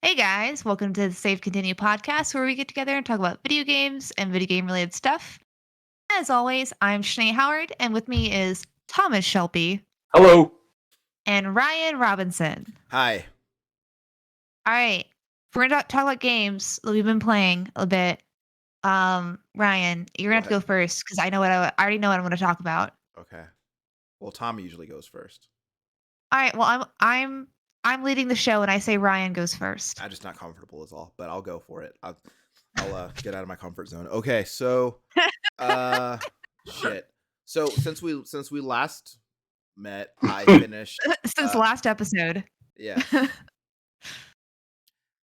Hey guys, welcome to the Save Continue podcast where we get together and talk about video games and video game related stuff. As always, I'm Shanae Howard, and with me is Thomas Shelby Hello. and Ryan Robinson. Hi. All right, we're going to talk about games that we've been playing a bit. Ryan, you're going to have to go first because I already know what I'm going to talk about. Okay. Well, Tom usually goes first. All right, well, I'm leading the show and I say Ryan goes first. I'm just not comfortable is all, but I'll go for it. I'll get out of my comfort zone. Okay, so shit. So since we last met, I finished Since last episode. Yeah.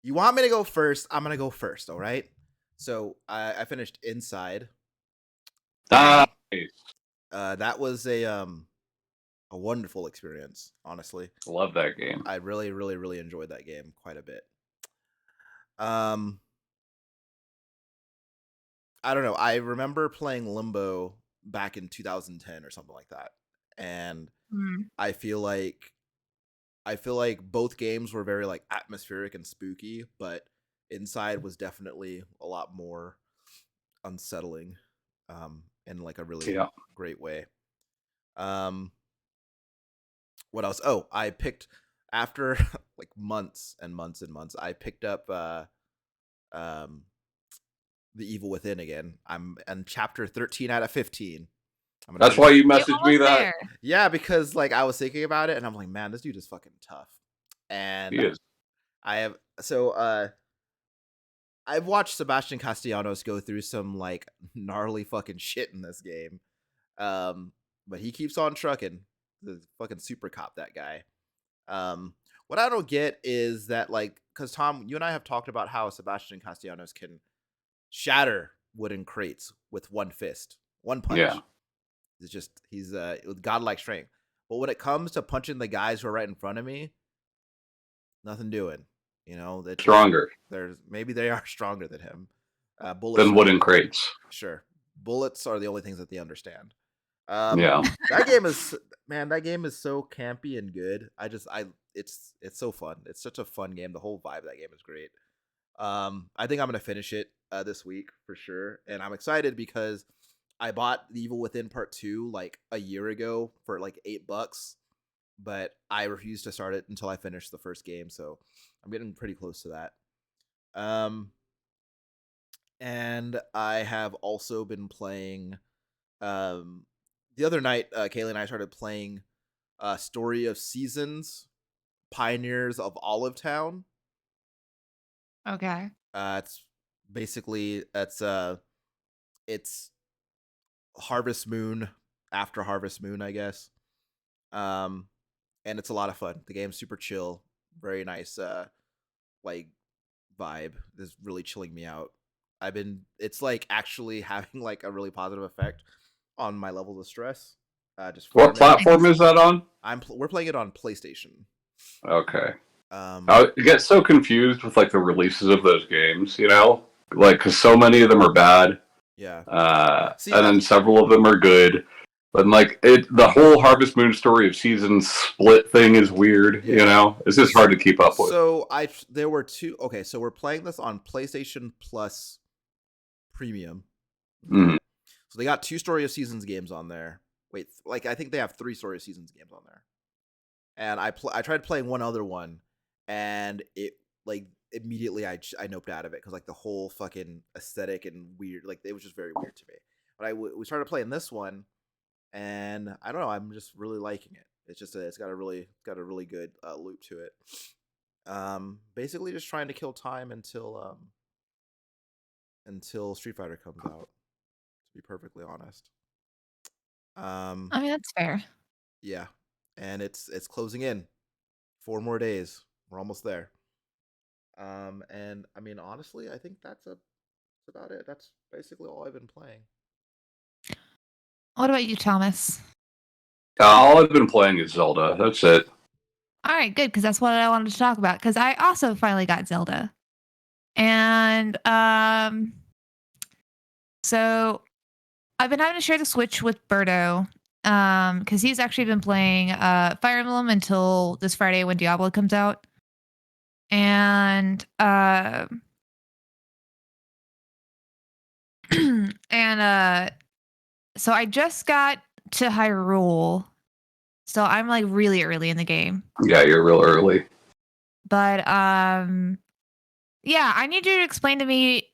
You want me to go first? I'm gonna go first, all right? So I finished Inside. Nice. That was a wonderful experience, honestly. Love that game. I really, really, really enjoyed that game quite a bit. I don't know. I remember playing Limbo back in 2010 or something like that. And I feel like both games were very like atmospheric and spooky, but Inside was definitely a lot more unsettling in like a really great way. What else? Oh, I picked after like months and months and months, I picked up The Evil Within again. I'm in chapter 13 out of 15. That's why you messaged me that? There. Yeah, because like I was thinking about it and I'm like, man, this dude is fucking tough. And he is. I've watched Sebastian Castellanos go through some like gnarly fucking shit in this game. But he keeps on trucking. The fucking super cop, that guy. What I don't get is that like, because Tom, you and I have talked about how Sebastian Castellanos can shatter wooden crates with one fist, one punch. Yeah. It's just he's with godlike strength. But when it comes to punching the guys who are right in front of me, nothing doing. You know, that stronger. Maybe they are stronger than him. Bullets than wooden crates. Sure, bullets are the only things that they understand. Yeah, that game is so campy and good. It's so fun. It's such a fun game. The whole vibe of that game is great. I think I'm gonna finish it this week for sure, and I'm excited because I bought The Evil Within Part 2 like a year ago for like $8, but I refused to start it until I finished the first game, so I'm getting pretty close to that. And I have also been playing the other night, Kaylee and I started playing Story of Seasons, Pioneers of Olive Town. Okay. It's basically it's Harvest Moon after Harvest Moon, I guess. And it's a lot of fun. The game's super chill, very nice like vibe. This is really chilling me out. It's like actually having like a really positive effect on my levels of stress. What platform is that on? We're playing it on PlayStation. Okay. I get so confused with like the releases of those games, you know, like because so many of them are bad. Yeah. And then several of them are good. But like the whole Harvest Moon Story of Seasons split thing is weird. Yeah. You know, it's just hard to keep up with. So there were two. Okay, so we're playing this on PlayStation Plus Premium. Mm-hmm. So they got 2 Story of Seasons games on there. Wait, like I think they have 3 Story of Seasons games on there. And I tried playing one other one, and it like immediately I noped out of it because like the whole fucking aesthetic and weird, like it was just very weird to me. But we started playing this one, and I don't know, I'm just really liking it. It's just it's got a really good loop to it. Basically just trying to kill time until Street Fighter comes out, to be perfectly honest. I mean, that's fair. Yeah, and it's closing in. 4 more days. We're almost there. And I mean, honestly, I think that's about it. That's basically all I've been playing. What about you, Thomas? All I've been playing is Zelda. That's it. All right, good, because that's what I wanted to talk about. Because I also finally got Zelda, and so I've been having to share the Switch with Berto, because he's actually been playing Fire Emblem until this Friday when Diablo comes out. and so I just got to Hyrule, so I'm like really early in the game. Yeah, you're real early. But yeah, I need you to explain to me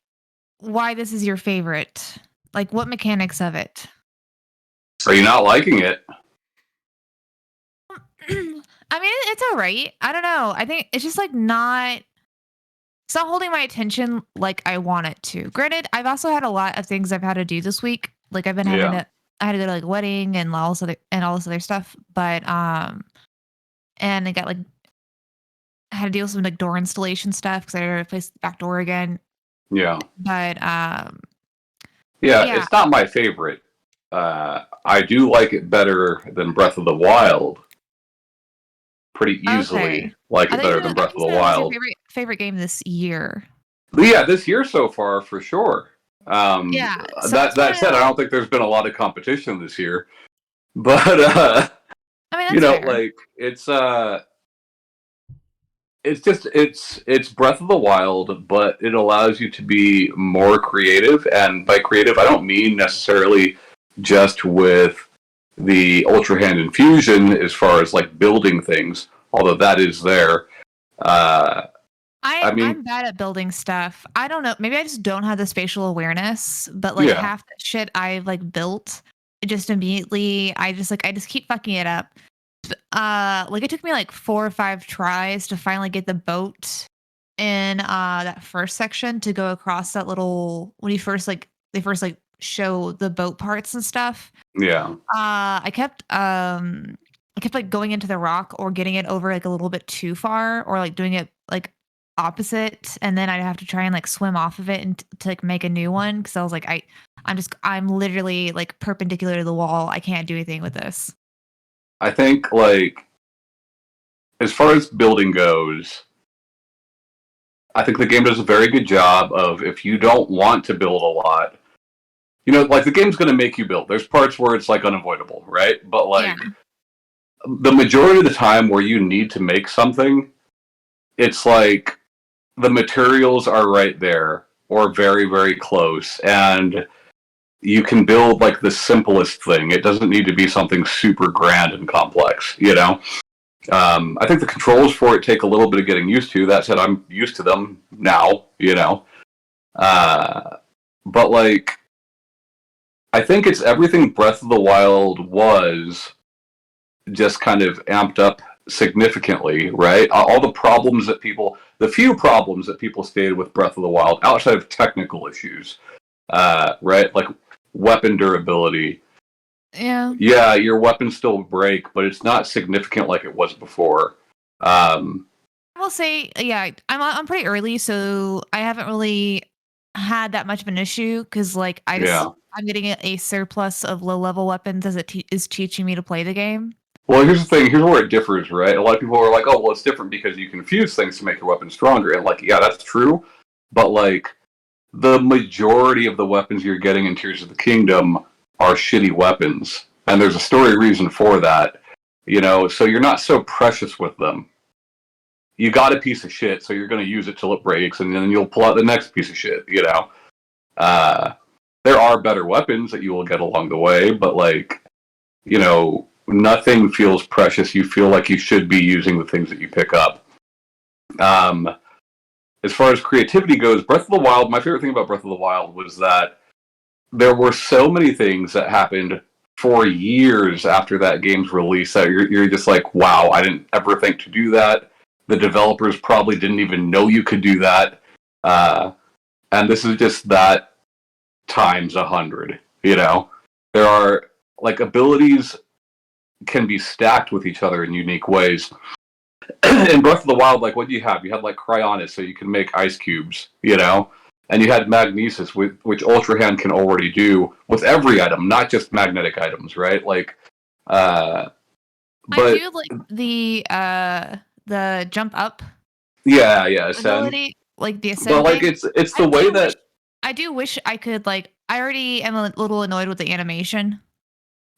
why this is your favorite. Like, what mechanics of it? Are you not liking it? I mean, it's all right. I don't know. I think it's just like not. It's not holding my attention like I want it to. Granted, I've also had a lot of things I've had to do this week. Like I've been having Yeah. to. I had to go to like wedding and all this other stuff. But and I got like I had to deal with some like door installation stuff because I had to replace the back door again. Yeah. But Yeah, yeah. it's not my favorite. I do like it better than Breath of the Wild. Pretty easily Okay. like I it thought you better were than I Breath think of you the said it was your Wild. favorite game this year. But yeah, this year so far for sure. Yeah. So That that's said, I why don't think there's been a lot of competition this year. But I mean you that's know, fair. like it's Breath of the Wild, but it allows you to be more creative. And by creative, I don't mean necessarily just with the Ultra Hand Infusion as far as like building things, although that is there. I mean, I'm bad at building stuff. I don't know. Maybe I just don't have the spatial awareness, but like yeah, half the shit I've like built, it just immediately I just keep fucking it up. Like it took me like 4 or 5 tries to finally get the boat in that first section to go across that little when you first like they first like show the boat parts and stuff. yeah. I kept like going into the rock or getting it over like a little bit too far or like doing it like opposite and then I'd have to try and like swim off of it and to like make a new one because I was like I'm literally like perpendicular to the wall. I can't do anything with this. I think like as far as building goes, I think the game does a very good job of if you don't want to build a lot, you know, like the game's going to make you build. There's parts where it's like unavoidable, right? But Yeah. like the majority of the time where you need to make something, it's like the materials are right there or very, very close. And you can build like the simplest thing. It doesn't need to be something super grand and complex, you know? I think the controls for it take a little bit of getting used to. That said, I'm used to them now, you know? But like, I think it's everything Breath of the Wild was just kind of amped up significantly, right? All the problems that the few problems that people stated with Breath of the Wild, outside of technical issues, right? Like weapon durability. Yeah. Yeah, your weapons still break, but it's not significant like it was before. I will say, yeah, I'm pretty early, so I haven't really had that much of an issue because, like, Yeah. I'm getting a surplus of low level weapons as it is teaching me to play the game. Well, here's the thing. Here's where it differs, right? A lot of people are like, "Oh, well, it's different because you can fuse things to make your weapon stronger." And like, yeah, that's true. But like, the majority of the weapons you're getting in Tears of the Kingdom are shitty weapons, and there's a story reason for that. You know, so you're not so precious with them. You got a piece of shit, so you're going to use it till it breaks, and then you'll pull out the next piece of shit. You know, there are better weapons that you will get along the way, but like, you know, nothing feels precious. You feel like you should be using the things that you pick up. As far as creativity goes, Breath of the Wild, my favorite thing about Breath of the Wild was that there were so many things that happened for years after that game's release that you're just like, wow, I didn't ever think to do that. The developers probably didn't even know you could do that. And this is just that times 100, you know? There are, like, abilities can be stacked with each other in unique ways. In Breath of the Wild, like, what do you have? You had, like, Cryonis, so you can make ice cubes, you know? And you had Magnesis, which Ultra Hand can already do with every item, not just magnetic items, right? Like, but I do like the jump up yeah, Ascend. ability, like the Ascend But like, thing. it's the way that I do wish I could like. I already am a little annoyed with the animation.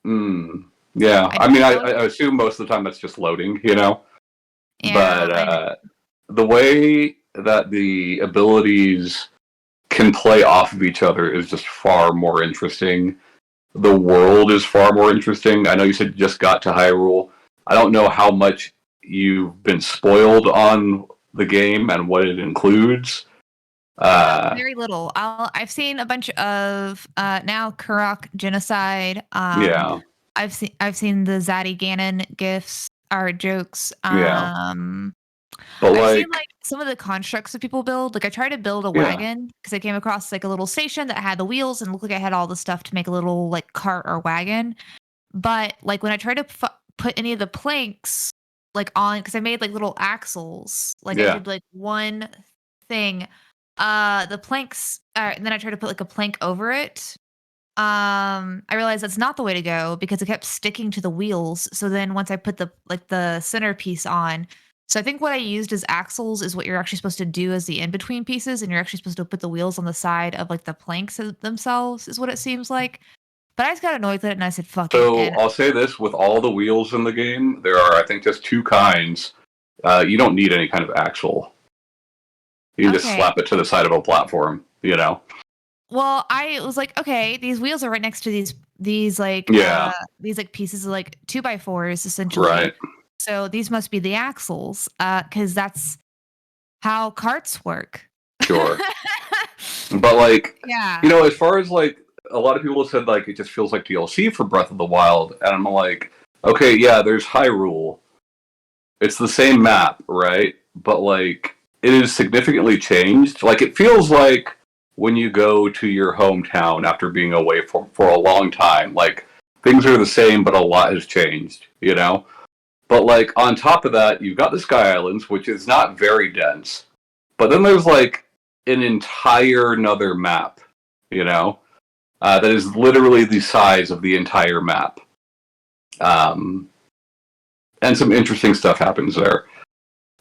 Yeah, I mean, I assume most of the time that's just loading, you know. Yeah, But the way that the abilities can play off of each other is just far more interesting. The world is far more interesting. I know you said you just got to Hyrule. I don't know how much you've been spoiled on the game and what it includes. Very little. I've seen a bunch of now Kurok genocide. Yeah, I've seen the Zaddy Ganon gifs or jokes. yeah. But I've seen like, like some of the constructs that people build. Like I tried to build a yeah. wagon because I came across like a little station that had the wheels and looked like I had all the stuff to make a little like cart or wagon. But like when I tried to put any of the planks like on, because I made like little axles, like I Yeah. did like one thing. The planks, and then I tried to put like a plank over it. I realized that's not the way to go because it kept sticking to the wheels. So then once I put the centerpiece on, so I think what I used as axles is what you're actually supposed to do as the in between pieces, and you're actually supposed to put the wheels on the side of like the planks themselves, is what it seems like. But I just got annoyed with it and I said, fuck it. So And I'll say this: with all the wheels in the game, there are, I think, just two kinds. You don't need any kind of axle. You can just okay. slap it to the side of a platform. You know. Well, I was like, okay, these wheels are right next to these like Yeah. these like pieces of like 2x4s essentially. Right. So these must be the axles, because that's how carts work. Sure. But like, Yeah. you know, as far as like a lot of people have said, like it just feels like DLC for Breath of the Wild, and I'm like, okay, yeah, there's Hyrule. It's the same map, right? But like, it is significantly changed. Like, it feels like when you go to your hometown after being away for a long time, like things are the same, but a lot has changed, you know? But like on top of that, you've got the Sky Islands, which is not very dense. But then there's like an entire another map, you know, that is literally the size of the entire map. And some interesting stuff happens there.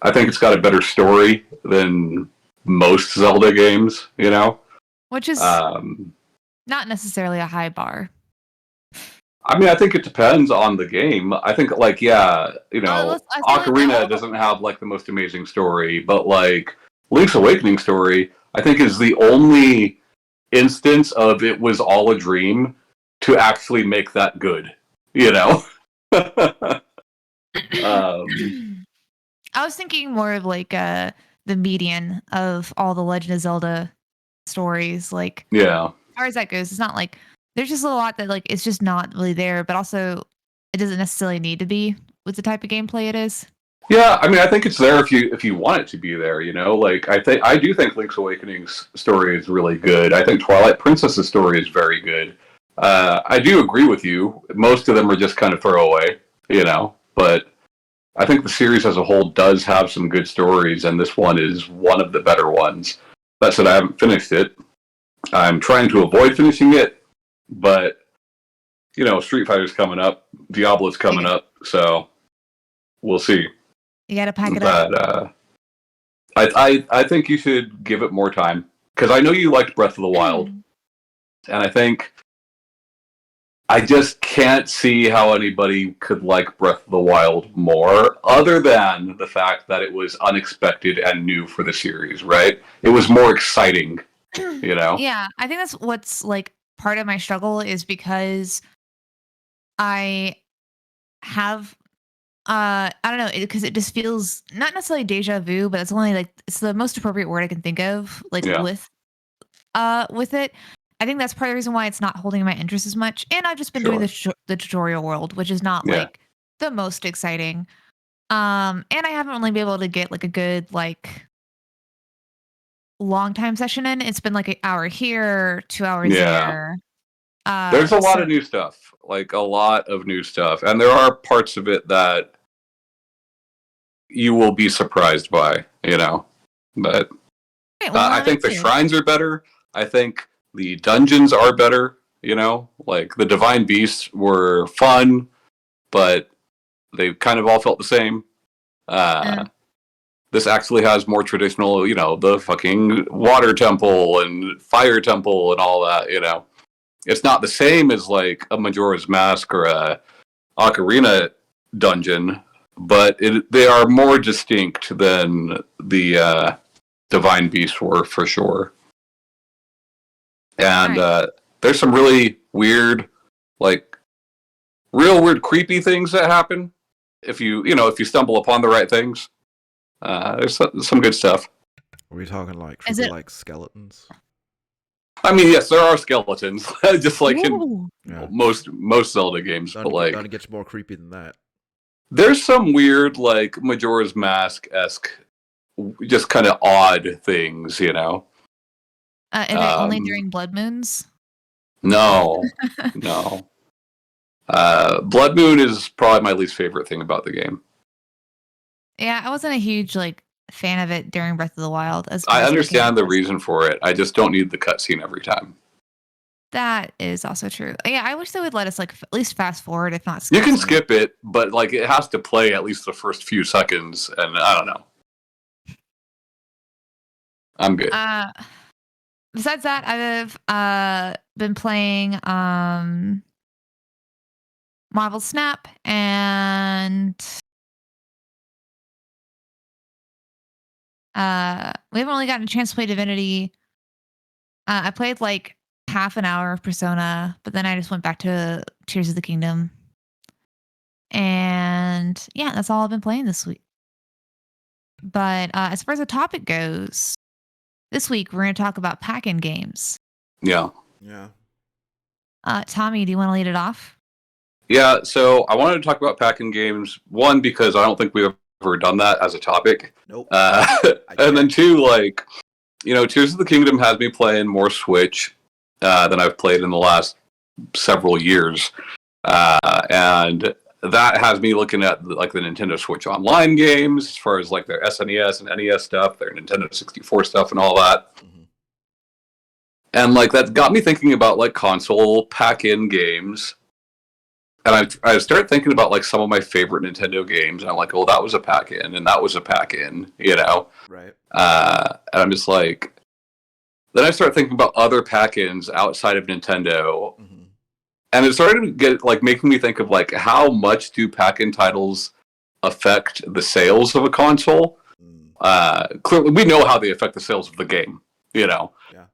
I think it's got a better story than most Zelda games, you know? Which is not necessarily a high bar. I mean, I think it depends on the game. I think, like, yeah, you know, Ocarina doesn't have, like, the most amazing story, but, like, Link's Awakening story, I think, is the only instance of it was all a dream to actually make that good, you know? I was thinking more of, like, the median of all the Legend of Zelda stories, like, yeah. as far as that goes, it's not like there's just a lot that like it's just not really there, but also it doesn't necessarily need to be with the type of gameplay it is. Yeah, I mean, I think it's there if you want it to be there. You know, like I do think Link's Awakening's story is really good. I think Twilight Princess's story is very good. I do agree with you. Most of them are just kind of throwaway, you know. But I think the series as a whole does have some good stories, and this one is one of the better ones. That said, I haven't finished it. I'm trying to avoid finishing it, but you know, Street Fighter's coming up, Diablo's coming up, so we'll see. You gotta pack it up. I think you should give it more time because I know you liked Breath of the Wild, and I think I just can't see how anybody could like Breath of the Wild more, other than the fact that it was unexpected and new for the series. Right? It was more exciting, you know. Yeah, I think that's what's like part of my struggle is because I have I don't know, because it just feels not necessarily deja vu, but it's only like it's the most appropriate word I can think of, like with it. I think that's part of the reason why it's not holding my interest as much. And I've just been doing the tutorial world, which is not like the most exciting. And I haven't really been able to get like a good like long time session in. It's been like an hour here, 2 hours there. There's a lot of new stuff, like a lot of new stuff, and there are parts of it that you will be surprised by, you know. But I think the shrines are better. I think the dungeons are better, you know. Like the Divine Beasts were fun, but they kind of all felt the same. This actually has more traditional, you know, the fucking water temple and fire temple and all that, you know. It's not the same as like a Majora's Mask or a Ocarina dungeon, but they are more distinct than the Divine Beasts were for sure. And there's some really weird, like real weird, creepy things that happen if you stumble upon the right things. There's some good stuff. Are we talking like creepy, like skeletons? I mean, yes, there are skeletons, just like Ooh. in most Zelda games. But like, it gets more creepy than that. There's some weird, like Majora's Mask-esque, just kind of odd things, you know. And then only during blood moons? No, no. Blood Moon is probably my least favorite thing about the game. Yeah, I wasn't a huge like fan of it during Breath of the Wild. I understand the reason for it. I just don't need the cutscene every time. That is also true. Yeah, I wish they would let us like at least fast forward, if not. You can skip it, but like it has to play at least the first few seconds, and I don't know. I'm good. Besides that, I've been playing Marvel Snap, and we haven't really gotten a chance to play Divinity. I played like half an hour of Persona, but then I just went back to Tears of the Kingdom. And yeah, that's all I've been playing this week. But as far as the topic goes, this week we're going to talk about pack-in games. Yeah. Yeah. Tommy, do you want to lead it off? Yeah, so I wanted to talk about pack-in games. One, because I don't think we've ever done that as a topic. Nope. And then two, like, you know, Tears of the Kingdom has me playing more Switch than I've played in the last several years. And that has me looking at like the Nintendo Switch Online games, as far as like their SNES and NES stuff, their Nintendo 64 stuff and all that. Mm-hmm. And like that got me thinking about like console pack-in games. And I started thinking about like some of my favorite Nintendo games, and I'm like, oh, that was a pack-in, and that was a pack-in, you know? Right. And I'm just like, then I started thinking about other pack-ins outside of Nintendo, mm-hmm. and it started to get like making me think of like how much do pack-in titles affect the sales of a console? Clearly, we know how they affect the sales of the game, you know? Yeah.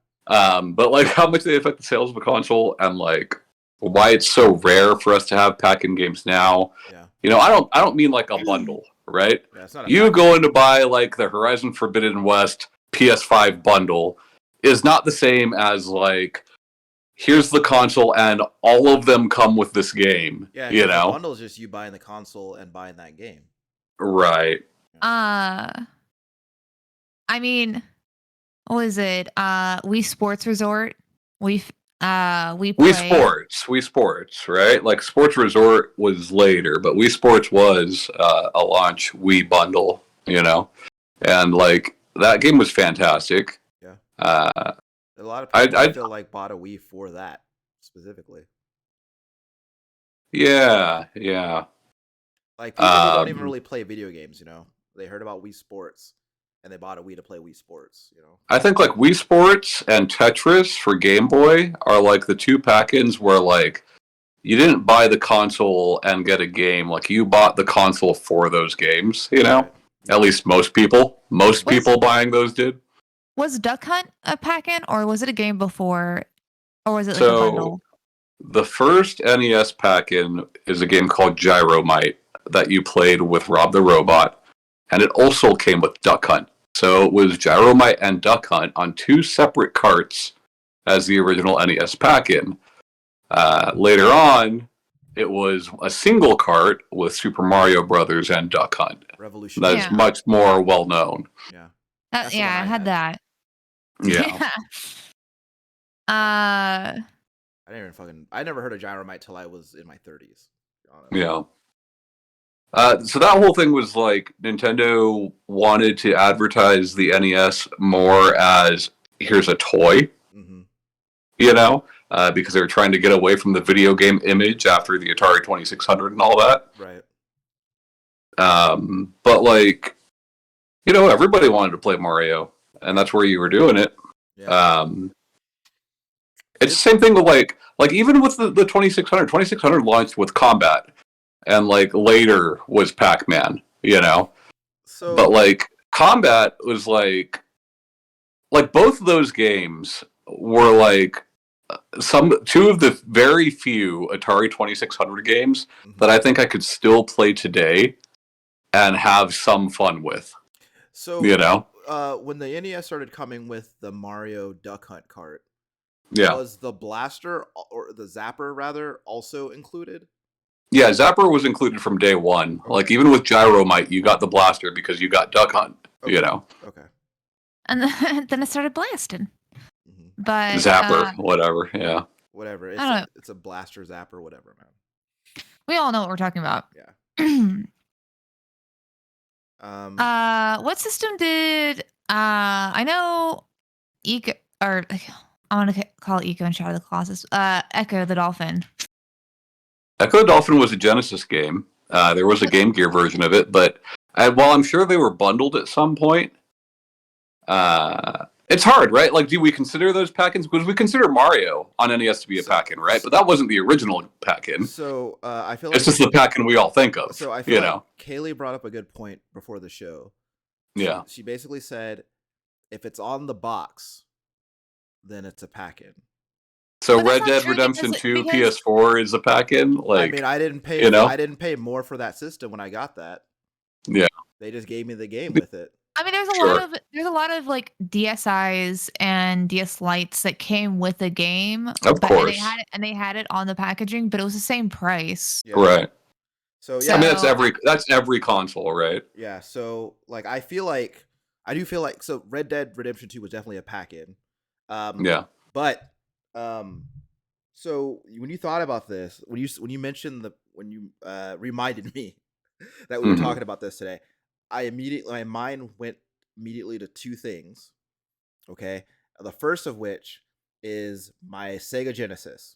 But like how much they affect the sales of a console, and like why it's so rare for us to have pack-in games now. Yeah. You know, I don't mean like a bundle, right? Yeah, it's not you going to buy like the Horizon Forbidden West PS5 bundle is not the same as like, here's the console and all of them come with this game. Yeah, you know, the bundle is just you buying the console and buying that game. Right. I mean, what was it? Wii Sports Resort. We Wii Sports, right? Like Sports Resort was later, but Wii Sports was a launch Wii bundle, you know, and like that game was fantastic. Yeah. A lot of people I feel like bought a Wii for that specifically. Yeah, yeah. Like people who don't even really play video games, you know, they heard about Wii Sports and they bought a Wii to play Wii Sports, you know. I think like Wii Sports and Tetris for Game Boy are like the two pack-ins where like you didn't buy the console and get a game, like you bought the console for those games, you know. Right. At least most people buying those did. Was Duck Hunt a pack-in, or was it a game before, or was it like a bundle? The first NES pack-in is a game called Gyromite that you played with Rob the Robot, and it also came with Duck Hunt. So it was Gyromite and Duck Hunt on two separate carts as the original NES pack-in. Later on, it was a single cart with Super Mario Brothers and Duck Hunt. Revolution. That is much more well known. Yeah. Yeah, I had that. Yeah. I never heard of Gyromite till I was in my 30s. Yeah. So that whole thing was like Nintendo wanted to advertise the NES more as here's a toy, mm-hmm. you know, because they were trying to get away from the video game image after the Atari 2600 and all that. Right. But like, you know, everybody wanted to play Mario, and that's where you were doing it. Yeah. It's the same thing with like even with the 2600. 2600 launched with Combat. and like later was Pac-Man, you know. So, But like Combat was like both of those games were like two of the very few Atari 2600 games that I think I could still play today and have some fun with. so You know? when the NES started coming with the Mario Duck Hunt cart, Yeah. was the blaster or the zapper rather also included? Yeah, Zapper was included from day one. Okay. Like even with Gyromite, you got the blaster because you got Duck Hunt. Okay. You know, Okay. And then it started blasting. hmm But Zapper, whatever. Yeah, Whatever. I don't know. It's a blaster zapper, whatever, man. We all know what we're talking about. Yeah. What system did I know Eco or I want to call it Eco and Shadow of the Colossus. Echo the Dolphin. Echo Dolphin was a Genesis game. There was a Game Gear version of it, but while I'm sure they were bundled at some point, it's hard, right? Like, do we consider those pack-ins? Because we consider Mario on NES to be a pack-in, right? But that wasn't the original pack-in. So I feel like It's just the pack-in we all think of. So I feel you like know, Kaylee brought up a good point before the show. yeah. She basically said, if it's on the box, then it's a pack-in. So But that's Red not Dead true Redemption because- 2 because- PS4 is a pack-in. Like, I mean, I didn't pay. you know? I didn't pay more for that system when I got that. Yeah. They just gave me the game with it. I mean, there's a lot of like DSIs and DS Lites that came with the game. Of course. And they had it on the packaging, but it was the same price. Yeah. right. So So- yeah, I mean, that's every console, right? yeah. So like, I do feel like so Red Dead Redemption 2 was definitely a pack-in. Yeah. But so when you thought about this, when you mentioned when you reminded me that we were Mhm. talking about this today, my mind went immediately to two things. Okay, the first of which is my Sega Genesis.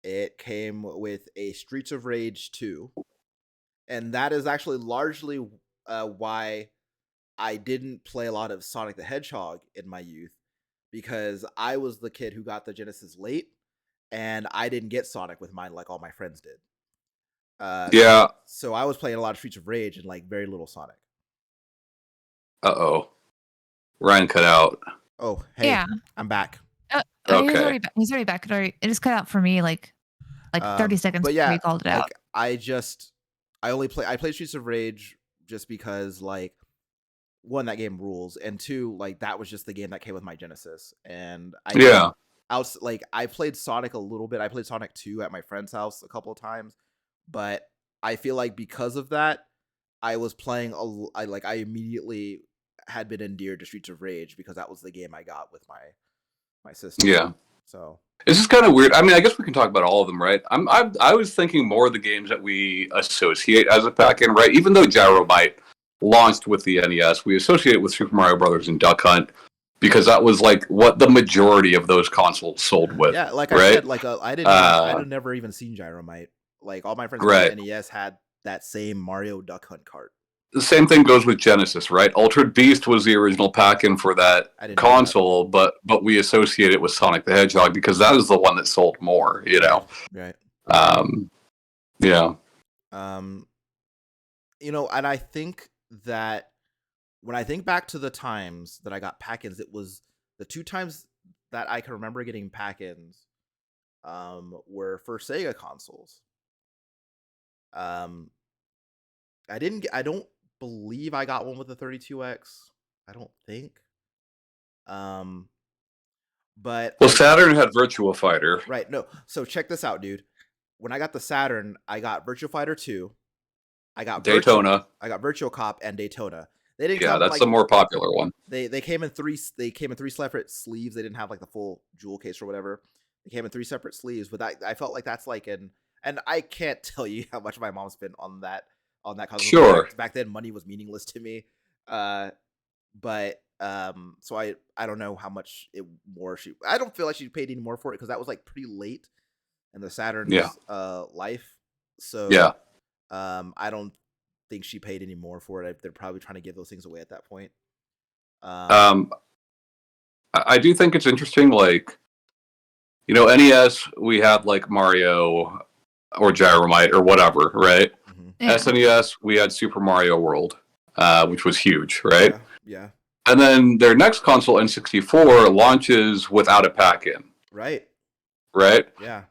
It came with a Streets of Rage 2, and that is actually largely why I didn't play a lot of Sonic the Hedgehog in my youth, because I was the kid who got the Genesis late, and I didn't get Sonic with mine like all my friends did. Yeah. So I was playing a lot of Streets of Rage and like very little Sonic. Uh-oh. Ryan cut out. Oh, hey, Yeah. I'm back. Okay. He's already back. It just cut out for me like 30 seconds But before yeah, he called it out. like I played Streets of Rage just because like, one, that game rules, and two, like that was just the game that came with my Genesis. And Yeah. I played Sonic a little bit. I played Sonic 2 at my friend's house a couple of times, but I feel like because of that, I was playing I immediately had been endeared to Streets of Rage because that was the game I got with my sister. Yeah. So It's just kind of weird. I mean, I guess we can talk about all of them, right? I was thinking more of the games that we associate as a pack-in, right? Even though Gyromite launched with the NES, we associate it with Super Mario Brothers and Duck Hunt because that was like what the majority of those consoles sold with. yeah, like right? I said, like I'd never even seen Gyromite. Like all my friends Right. with the NES had that same Mario Duck Hunt cart. The same thing goes with Genesis, right? Altered Beast was the original pack-in for that I didn't know that. console, but we associate it with Sonic the Hedgehog because that is the one that sold more, you know? Right. Yeah. And I think that when I think back to the times that I got pack-ins, it was the two times that I can remember getting pack-ins were for Sega consoles. I don't believe I got one with the 32X. I don't think. But Well, Saturn had Virtua Fighter. right, no. So check this out, dude. When I got the Saturn, I got Virtua Fighter 2. I got Daytona. I got Virtual Cop and Daytona. They didn't Yeah, come, that's like, the more popular one. they came in three separate sleeves. They didn't have like the full jewel case or whatever. They came in three separate sleeves, but I felt like that's like and I can't tell you how much my mom spent on that console. Sure. Back then money was meaningless to me. But so I don't know how much I don't feel like she paid any more for it because that was like pretty late in the Saturn's life. So Yeah. I don't think she paid any more for it. They're probably trying to give those things away at that point. I do think it's interesting, like, you know, NES, we had like Mario, or Gyromite or whatever, right? Mhm. Yeah. SNES, we had Super Mario World, which was huge, right? Yeah. And then their next console, N64, launches without a pack-in, Right. right? Yeah.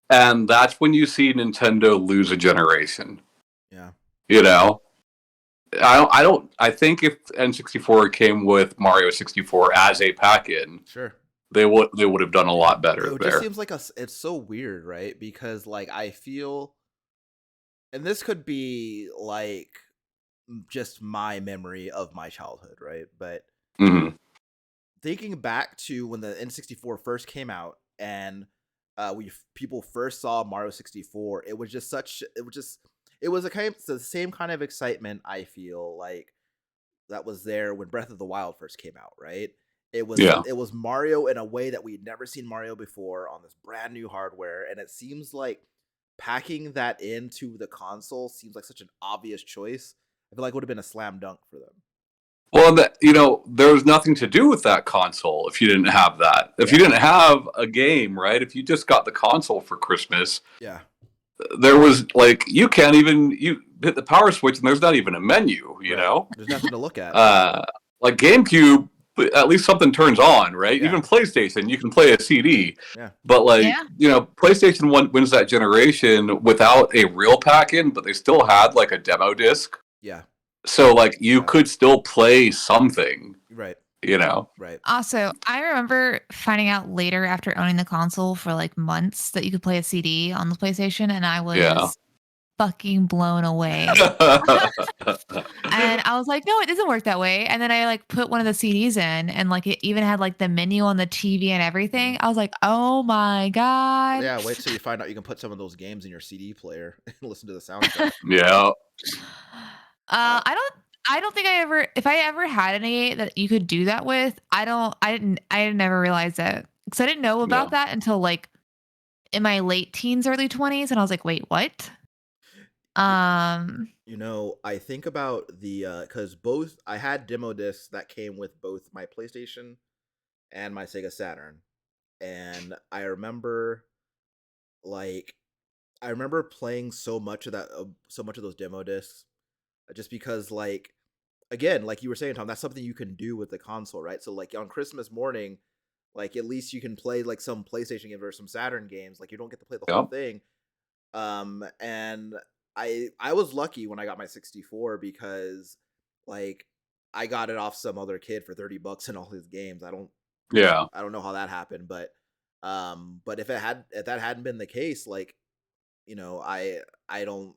And that's when you see Nintendo lose a generation. Yeah. You know, I think if N64 came with Mario 64 as a pack-in, Sure. they would have done a lot better It there. just seems like it's so weird, right? Because like I feel, and this could be like just my memory of my childhood, right? But Mhm. thinking back to when the N64 first came out and people first saw Mario 64, it was the same kind of excitement I feel like that was there when Breath of the Wild first came out, right? Yeah. It was Mario in a way that we'd never seen Mario before on this brand new hardware, and it seems like packing that into the console seems like such an obvious choice. I feel like it would have been a slam dunk for them. Well, there was nothing to do with that console if you didn't have that. If you Yeah. didn't have a game, right? If you just got the console for Christmas, Yeah. there was like you hit the power switch and there's not even a menu. You Right. know, There's nothing to look at. like GameCube, at least something turns on, right? Yeah. Even PlayStation, you can play a CD. Yeah. But like Yeah. PlayStation wins that generation without a real pack-in, but they still had like a demo disc. Yeah. So like you Yeah. could still play something. Right. Right. Also, I remember finding out later after owning the console for like months that you could play a CD on the PlayStation, and I was fucking blown away. And I was like, no, it doesn't work that way. And then I like put one of the CDs in, and like it even had like the menu on the TV and everything. I was like, oh my God. Yeah, wait till you find out you can put some of those games in your CD player and listen to the soundtrack. Yeah. I don't think if I ever had any that you could do that with, I never realized it because I didn't know about that until like in my late teens, early 20s. And I was like, wait, what? I think about because I had demo discs that came with both my PlayStation and my Sega Saturn, and I remember playing so much of those demo discs, just because like again, like you were saying, Tom, that's something you can do with the console, right? So like on Christmas morning, like at least you can play like some PlayStation games or some Saturn games. Like you don't get to play the whole Yep. thing. And I was lucky when I got my 64 because like I got it off some other kid for $30 and all his games. I don't know how that happened, but if that hadn't been the case, like I don't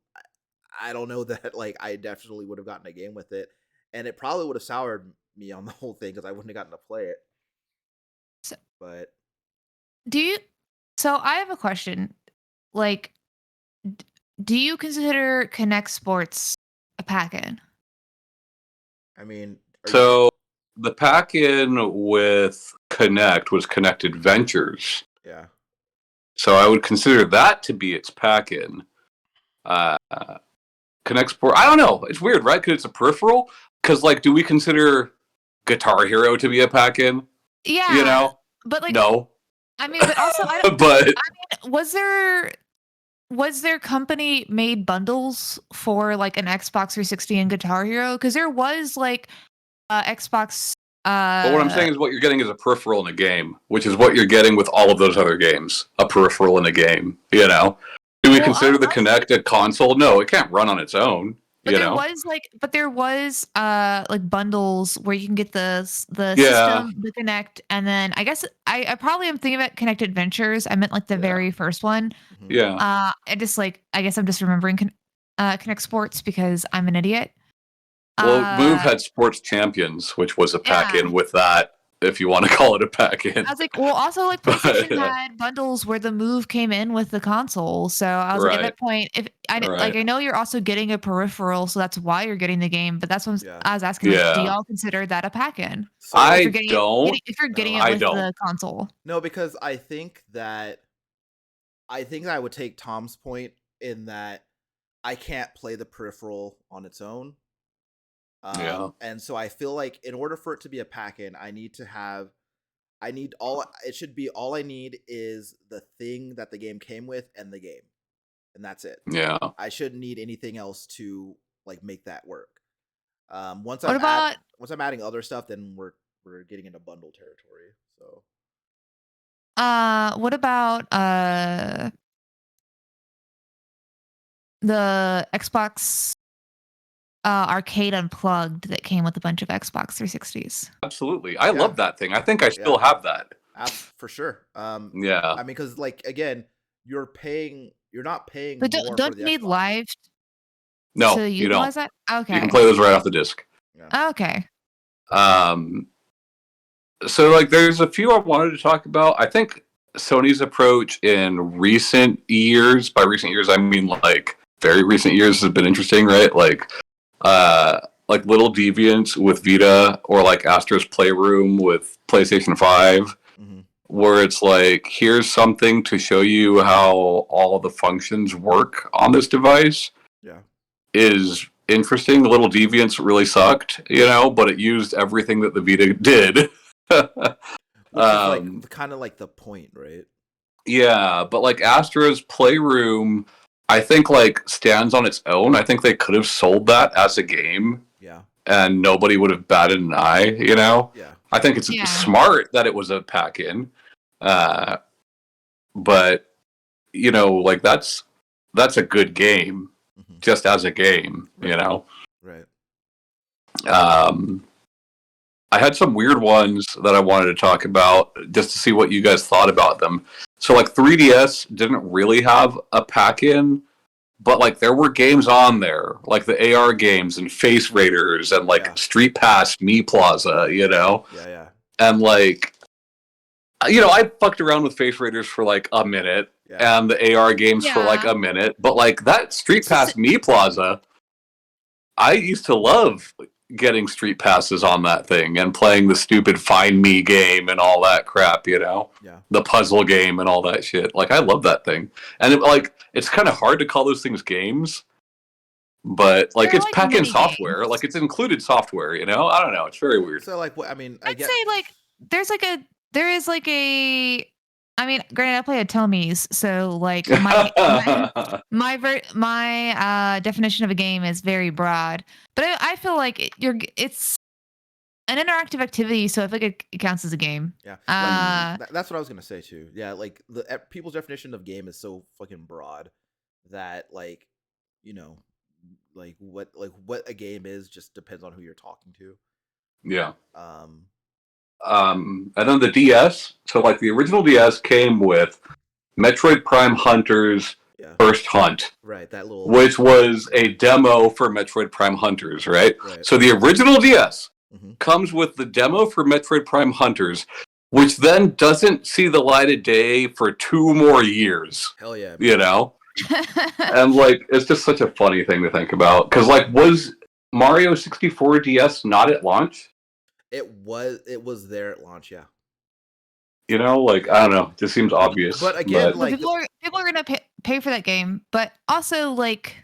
know that like I definitely would have gotten a game with it, and it probably would have soured me on the whole thing because I wouldn't have gotten to play it. So, But so I have a question. Like, do you consider Connect Sports a pack-in? I mean, So the pack-in with Connect was Connected Ventures. yeah. So I would consider that to be its pack-in. Connect Sport. I don't know. It's weird, right? Because it's a peripheral. Because like, do we consider Guitar Hero to be a pack-in? Yeah. But like, no. I mean, but also, I don't. But I mean, was there company made bundles for like an Xbox 360 and Guitar Hero? Because there was like Xbox. But what I'm saying is what you're getting is a peripheral in a game, which is what you're getting with all of those other games. A peripheral in a game, Do we consider the Kinect a console? No, it can't run on its own. But there was like bundles where you can get the system, the Kinect, and then I guess I probably am thinking about Connected Ventures. I meant like the very first one. Yeah. I just like I guess I'm just remembering Connect Sports because I'm an idiot. Well, Move had Sports Champions, which was a pack-in with that, if you want to call it a pack-in. I was like, well, also like PlayStation had bundles where the Move came in with the console. So I was like, at that point, if I know you're also getting a peripheral, so that's why you're getting the game. But that's what I was asking. Like, do y'all consider that a pack-in? So I don't. If you're getting it with the console, no, because I think I would take Tom's point in that I can't play the peripheral on its own. And so I feel like in order for it to be a pack-in, all I need is the thing that the game came with and the game. and that's it. Yeah. I shouldn't need anything else to like make that work. Once What about once I'm adding other stuff, then we're getting into bundle territory. So what about the Xbox Arcade Unplugged that came with a bunch of Xbox 360s? Absolutely. I love that thing. I think I still have that. For sure. Yeah. I mean, because like again, you're not paying But more don't for you the need Xbox. live No, to you don't. utilize that? Okay. You can play those right off the disc. Yeah. Okay. So like there's a few I wanted to talk about. I think Sony's approach in recent years, by recent years I mean like very recent years, has been interesting, right? Like Little Deviants with Vita, or like Astro's Playroom with PlayStation 5, where it's like, here's something to show you how all the functions work on this device. Yeah. Is interesting. Little Deviants really sucked, but it used everything that the Vita did. Which is like kind of like the point, right? Yeah, but like Astro's Playroom, I think like stands on its own. I think they could have sold that as a game. Yeah. And nobody would have batted an eye, Yeah. I think it's smart that it was a pack-in. But like that's a good game just as a game, Right. I had some weird ones that I wanted to talk about just to see what you guys thought about them. So like 3DS didn't really have a pack-in, but like there were games on there, like the AR games and Face Raiders and like Street Pass, Me Plaza, Yeah. And like, I fucked around with Face Raiders for like a minute and the AR games for like a minute, but like that Street Pass, Me Plaza, I used to love getting street passes on that thing and playing the stupid Find Me game and all that crap, the puzzle game and all that shit. Like I love that thing, and it's kind of hard to call those things games, but like it's pack-in software, games. Like it's included software. I don't know. It's very weird. So like, I mean, I'd say like I mean, granted, I play Atomies, so like my definition of a game is very broad. But I feel like it's an interactive activity, so I think it counts as a game. Yeah, that's what I was gonna say too. Yeah, like people's definition of game is so fucking broad that like what a game is just depends on who you're talking to. Yeah. And then the DS, so like the original DS came with Metroid Prime Hunters First Hunt, right? Which was a demo for Metroid Prime Hunters, right? So the original DS comes with the demo for Metroid Prime Hunters, which then doesn't see the light of day for 2 more years. Hell yeah, And like it's just such a funny thing to think about, because like was Mario 64 DS not at launch? It was there at launch, yeah. Like I don't know, it just seems obvious. But again, like people are gonna pay for that game. But also, like,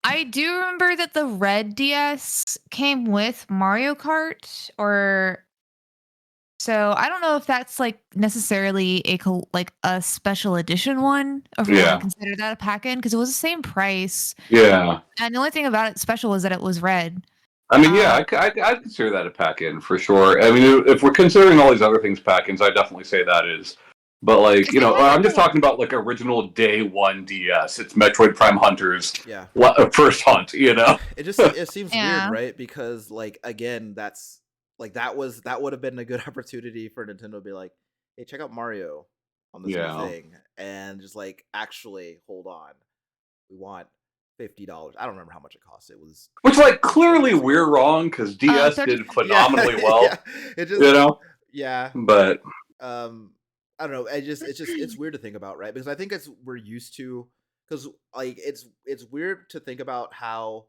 I do remember that the Red DS came with Mario Kart, so I don't know if that's like necessarily a special edition one, or if we want to consider that a pack-in, because it was the same price. Yeah. And the only thing about it special was that it was red. I mean, I'd consider that a pack-in for sure. I mean, if we're considering all these other things pack-ins, I definitely say that is. But like, I'm just talking about like original day one DS. It's Metroid Prime Hunters, First Hunt. It seems weird, right? Because like again, that's like that would have been a good opportunity for Nintendo to be like, hey, check out Mario on this new thing, and just like actually hold on, we want $50. I don't remember how much it cost. It was, which like clearly we're wrong because DS did phenomenally well. It just, but I don't know. It's weird to think about, right? Because I think we're used to, because like it's weird to think about how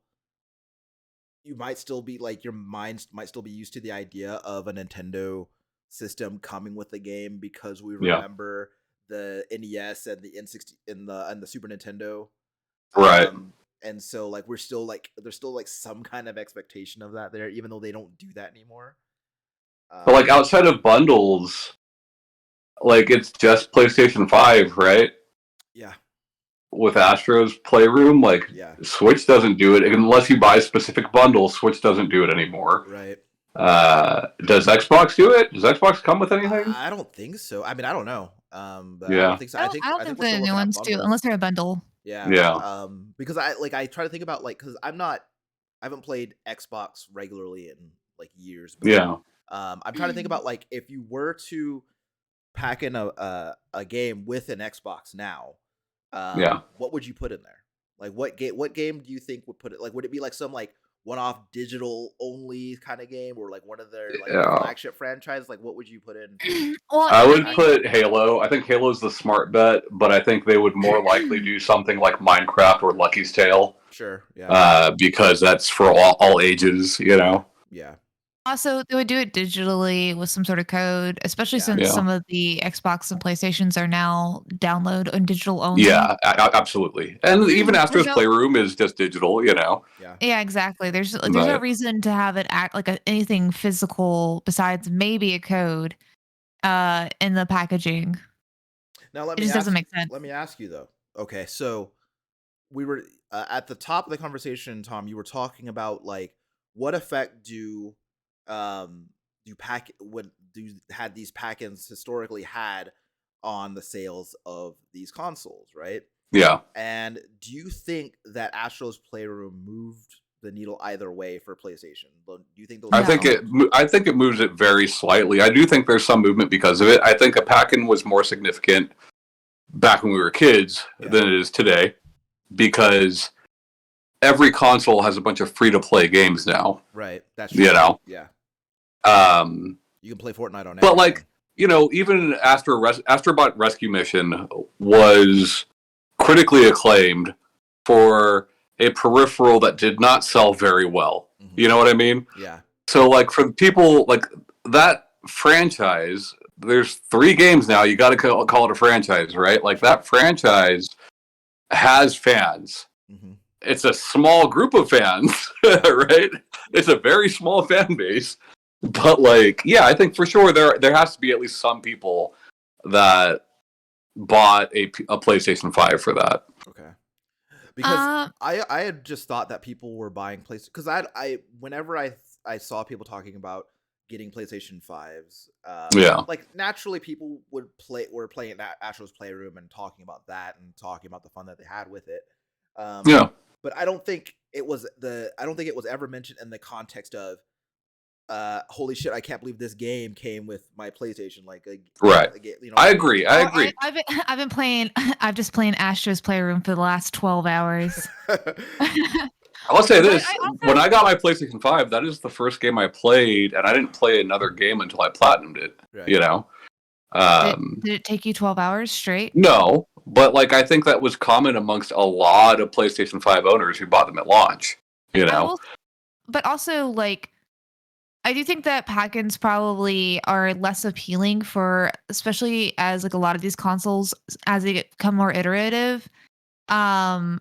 you might still be like your mind might still be used to the idea of a Nintendo system coming with the game, because we remember the NES and the N60 and the Super Nintendo. Right. And so like we're still like there's still like some kind of expectation of that there, even though they don't do that anymore. But like outside of bundles, like it's just PlayStation 5, right? Yeah. with Astro's Playroom. Like Yeah. Switch doesn't do it unless you buy a specific bundle. Switch doesn't do it anymore. Right. Does Xbox do it? Does Xbox come with anything? I don't think so. I mean, I don't know. But I don't Yeah, think so. I don't, I don't I think think we're still the new looking at ones do, bundles. unless they're a bundle. Yeah. yeah, Because I try to think about like because I haven't played Xbox regularly in like years, but yeah, I'm trying to think about like if you were to pack in a game with an Xbox now, yeah. what would you put in there? Like what game do you think would put it? Like would it be like some like one-off digital only kind of game or like one of their like Yeah. flagship franchises? Like what would you put in? Well, I would mean, put Halo. I think Halo's the smart bet, but I think they would more likely do something like Minecraft or Lucky's Tale, Sure. Yeah. because that's for all ages. You know. Yeah. also, they would do it digitally with some sort of code, especially Yeah. since Yeah. some of the Xbox and PlayStations are now download and digital only. Yeah, absolutely. And even Astro's no- Playroom is just digital. You know. Yeah. Yeah, exactly. There's no But reason to have it act like anything physical besides maybe a code in the packaging. Now let It me just doesn't ask. make sense. Let me ask you though. Okay, so we were at the top of the conversation, Tom. You were talking about like what effect do pack what do had these pack-ins historically had on the sales of these consoles, right? yeah, And do you think that Astro's Playroom moved the needle either way for PlayStation? Do you think those? I think No. I think it moves it very slightly. I do think there's some movement because of it. I think a pack-in was more significant back when we were kids Yeah. than it is today because every console has a bunch of free-to-play games now. Right. That's You true. know. Yeah. You can play Fortnite on. But like even Astrobot Rescue Mission was critically acclaimed for a peripheral that did not sell very well. Mm-hmm. You know what I mean? Yeah. So like for people like that franchise, there's 3 games now. You got to call it a franchise, right? Like that franchise has fans. Mm-hmm. It's a small group of fans, right? It's a very small fan base. But like, yeah, I think for sure there has to be at least some people that bought a PlayStation 5 for that. Okay. Because I had just thought that people were buying PlayStation because I whenever I saw people talking about getting PlayStation 5s, Yeah. like naturally people were playing that Astro's Playroom and talking about that and talking about the fun that they had with it. Yeah. But I don't think it was ever mentioned in the context of holy shit, I can't believe this game came with my PlayStation. Like, Right. You know, I agree. I Oh, agree. I've been playing. I've just playing Astro's Playroom for the last 12 hours. I'll say But this: I also- when I got my PlayStation 5, that is the first game I played, and I didn't play another game until I platinumed it. Right. You know. Did it take you 12 hours straight? No, but like I think that was common amongst a lot of PlayStation 5 owners who bought them at launch. You know. But also, like, I do think that pack-ins probably are less appealing for, especially as like a lot of these consoles, as they become more iterative. A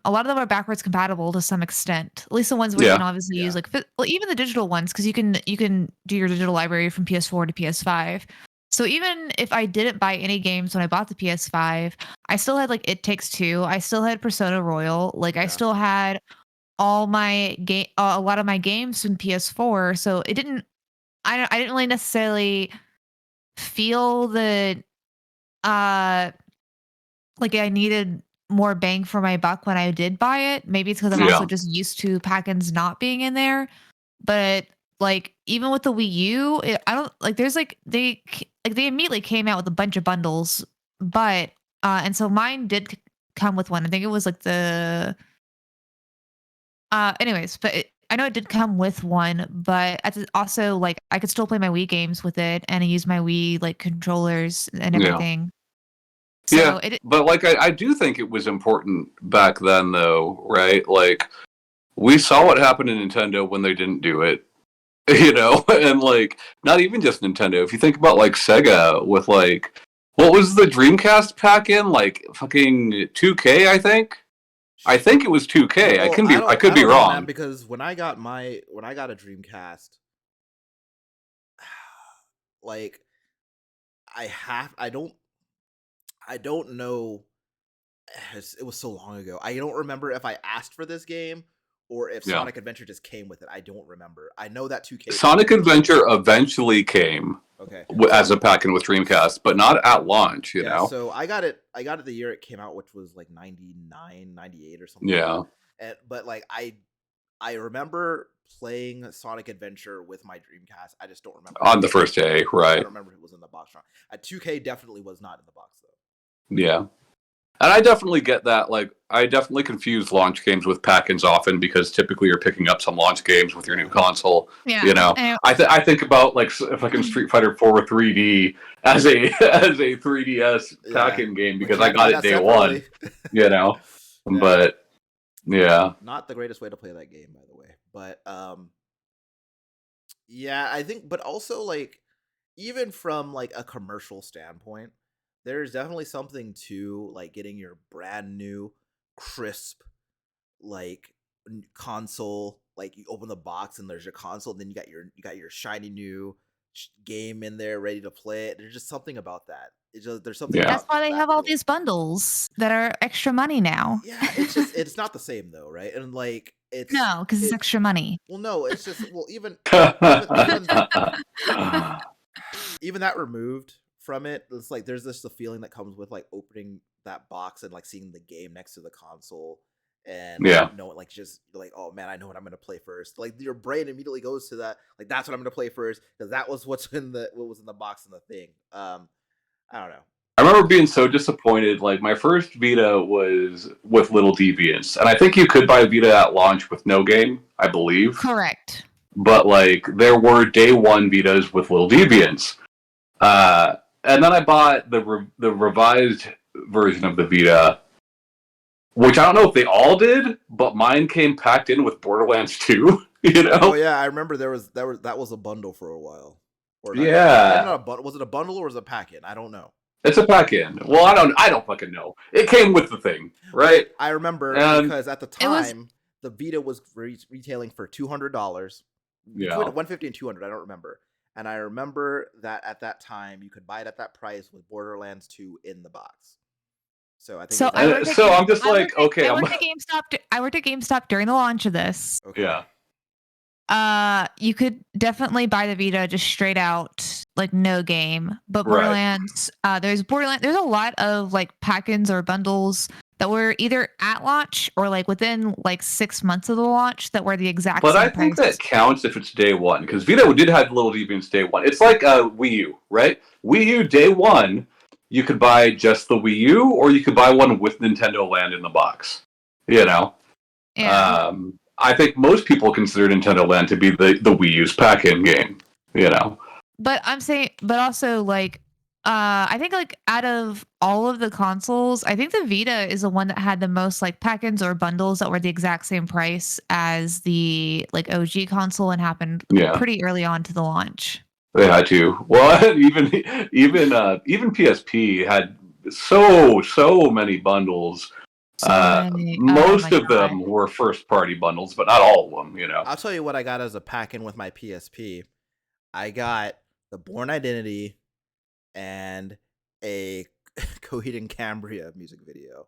lot of them are backwards compatible to some extent. At least the ones where you Yeah. can obviously Yeah. use like, well, even the digital ones, because you can do your digital library from PS4 to PS5. So even if I didn't buy any games when I bought the PS5, I still had like It Takes Two. I still had Persona Royal. Like I Yeah. still had all my a lot of my games from PS4. So it didn't. I didn't really necessarily feel the like I needed more bang for my buck when I did buy it. Maybe it's because I'm Yeah. also just used to pack-ins not being in there. But like even with the Wii U, I don't like. There's like they immediately came out with a bunch of bundles, but and so mine did come with one. I think it was like the anyways, but I know it did come with one, but also like I could still play my Wii games with it and use my Wii like controllers and Yeah. everything. So Yeah, but like I do think it was important back then, though, right? Like we saw what happened to Nintendo when they didn't do it, you know, and like not even just Nintendo. If you think about like Sega with like what was the Dreamcast pack in like fucking 2K, I think. I think it was 2K. I could be don't know, wrong. man, because when I got a Dreamcast, like I don't know it was so long ago. I don't remember if I asked for this game or if Yeah. Sonic Adventure just came with it. I don't remember. I know that 2K. Sonic Adventure eventually came Okay. as a pack-in with Dreamcast, but not at launch, you know? So I got it the year it came out, which was like 99, 98 or something. Yeah. But like I remember playing Sonic Adventure with my Dreamcast. I just don't remember. On the first day, I right. don't remember if it was in the box. 2K definitely was not in the box though. Yeah. And I definitely get that. Like, I definitely confuse launch games with pack-ins often because typically you're picking up some launch games with your new console. Yeah. You know, And I think about like fucking Street Fighter 4 3D as a 3DS pack-in game because I got it day one. You know, Yeah. but yeah, Not the greatest way to play that game, by the way. But yeah, I think, but also like even from like a commercial standpoint, there's definitely something to like getting your brand new, crisp, like console. Like you open the box and there's your console, then you got your shiny new game in there ready to play it. There's just something about that. It's just there's something. Yeah. that's why they about have that all little- these bundles that are extra money now. Yeah, it's just it's not the same though, right? And like it's No, because it's it- extra money. Well, no, it's just well even yeah, even that removed from it, it's like there's just the feeling that comes with like opening that box and like seeing the game next to the console and Yeah. knowing like just like, oh man, I know what I'm gonna play first. Like your brain immediately goes to that, like that's what I'm gonna play first because that was what was in the box and the thing. I don't know. I remember being so disappointed. Like my first Vita was with Little Deviants, and I think you could buy Vita at launch with no game, I believe. Correct. But like there were day one Vitas with Little Deviants, and then I bought the revised version of the Vita, which I don't know if they all did, but mine came packed in with Borderlands 2. You know? Oh yeah, I remember that was a bundle for a while. Or not, Yeah. not a bundle. Was it a bundle or was it a pack-in? I don't know. It's a pack-in. Well, I don't fucking know. It came with the thing, right? I remember And because at the it was- time the Vita was retailing for $200. Yeah. 150 and 200, I don't remember. And I remember that at that time you could buy it at that price with Borderlands 2 in the box. So I think So it was I like- worked at So Game- I'm just I like, worked at- okay, I I'm worked at GameStop. I worked at GameStop during the launch of this. okay. yeah. You could definitely buy the Vita just straight out, like no game. But Right. Borderlands, there's a lot of like pack-ins or bundles that were either at launch or like within like 6 months of the launch that were the exact But same I think price. that counts if it's day one, because Vita did have Little Deviants day one. It's like a Wii U, right? Wii U day one, you could buy just the Wii U, or you could buy one with Nintendo Land in the box. You know? Yeah. I think most people consider Nintendo Land to be the Wii U's pack-in game. You know? But I'm saying, but also like, I think like out of all of the consoles, I think the Vita is the one that had the most like pack-ins or bundles that were the exact same price as the like OG console and happened Yeah. pretty early on to the launch. They had to. Well, even PSP had so many bundles. So many- oh Most my of God. them were first-party bundles, but not all of them. You know? I'll tell you what I got as a pack-in with my PSP. I got the Bourne Identity and a Coheed and Cambria music video.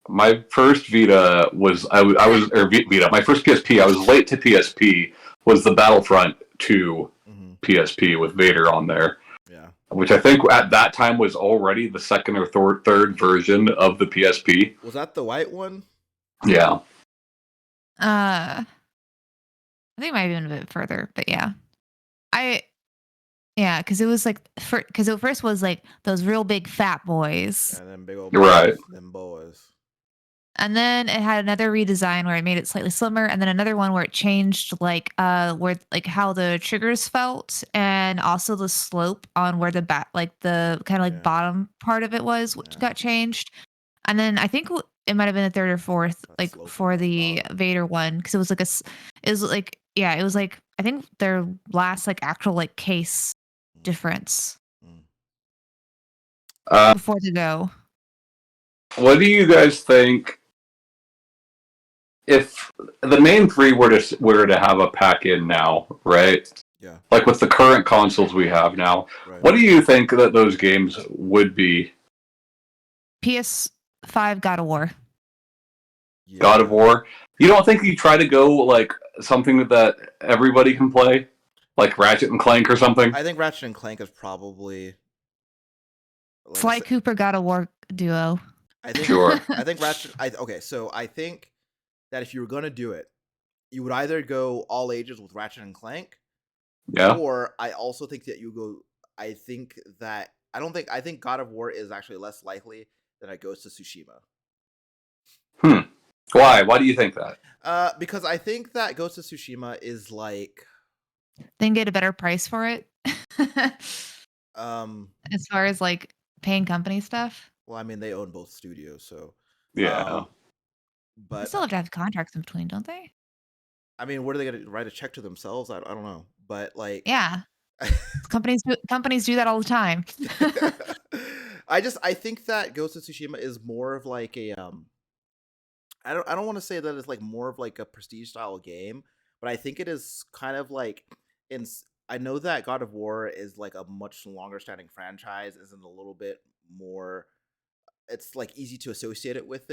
My first Vita was Vita. My first PSP. I was late to PSP. Was the Battlefront 2 Mhm. PSP with Vader on there, Yeah. which I think at that time was already the second or third version of the PSP. Was that the white one? Yeah, I think it might have been a bit further, but yeah. Because it was like, because it first was like those real big fat boys. And then big old Right. boys, them boys. And then it had another redesign where it made it slightly slimmer, and then another one where it changed like where like how the triggers felt, and also the slope on where the the kind of like Yeah. bottom part of it was, which Yeah. got changed. And then I think it might have been the third or fourth, That like slope for on the the bottom. Vader one, because it was like it was like it was like I think their last like actual like case difference Mm. before the go. what do you guys think? If the main three were to have a pack-in now, right? Yeah. Like with the current consoles we have now, Right. what do you think that those games would be? 5 God of War. God of Yeah. War. You don't think you try to go like something that everybody can play, like Ratchet and Clank or something? I think Ratchet and Clank is probably like Sly Cooper God of War duo. I think Sure. I think Ratchet. Okay, so I think that if you were gonna do it, you would either go all ages with Ratchet and Clank, Yeah. or I also think that you go. I think that I think God of War is actually less likely than it goes to Tsushima. Why? Why do you think that? Because I think that Ghost of Tsushima is like, Then get a better price for it. um, As far as like paying company stuff. well, I mean, they own both studios, so, Yeah. They but still have to have contracts in between, don't they? I mean, what are they gonna write a check to themselves? I don't know, but like, Yeah. Companies do that all the time. I think that Ghost of Tsushima is more of like a I don't want to say that it's like more of like a prestige style game, but I think it is kind of like I know that God of War is like a much longer standing franchise, isn't a little bit more it's like easy to associate it with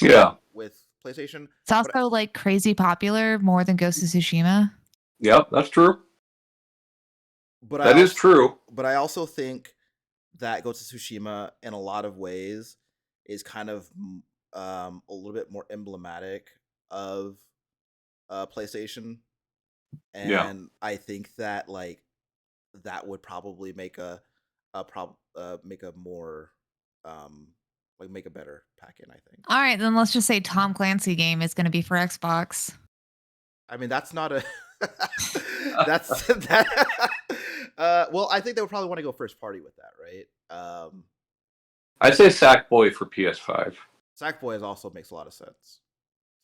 Yeah. with PlayStation. It's also like crazy popular more than Ghost of Tsushima. Yep, that's true. But That is true. But I also think that Ghost of Tsushima in a lot of ways is kind of a little bit more emblematic of PlayStation, Yeah. and I think that like that would probably make make a more like make a better pack-in, I think. All right, then let's just say Tom Clancy game is going to be for Xbox. I mean, that's not a that's that well, I think they would probably want to go first party with that, right? I'd say Sackboy for PS5. Sackboy is also makes a lot of sense.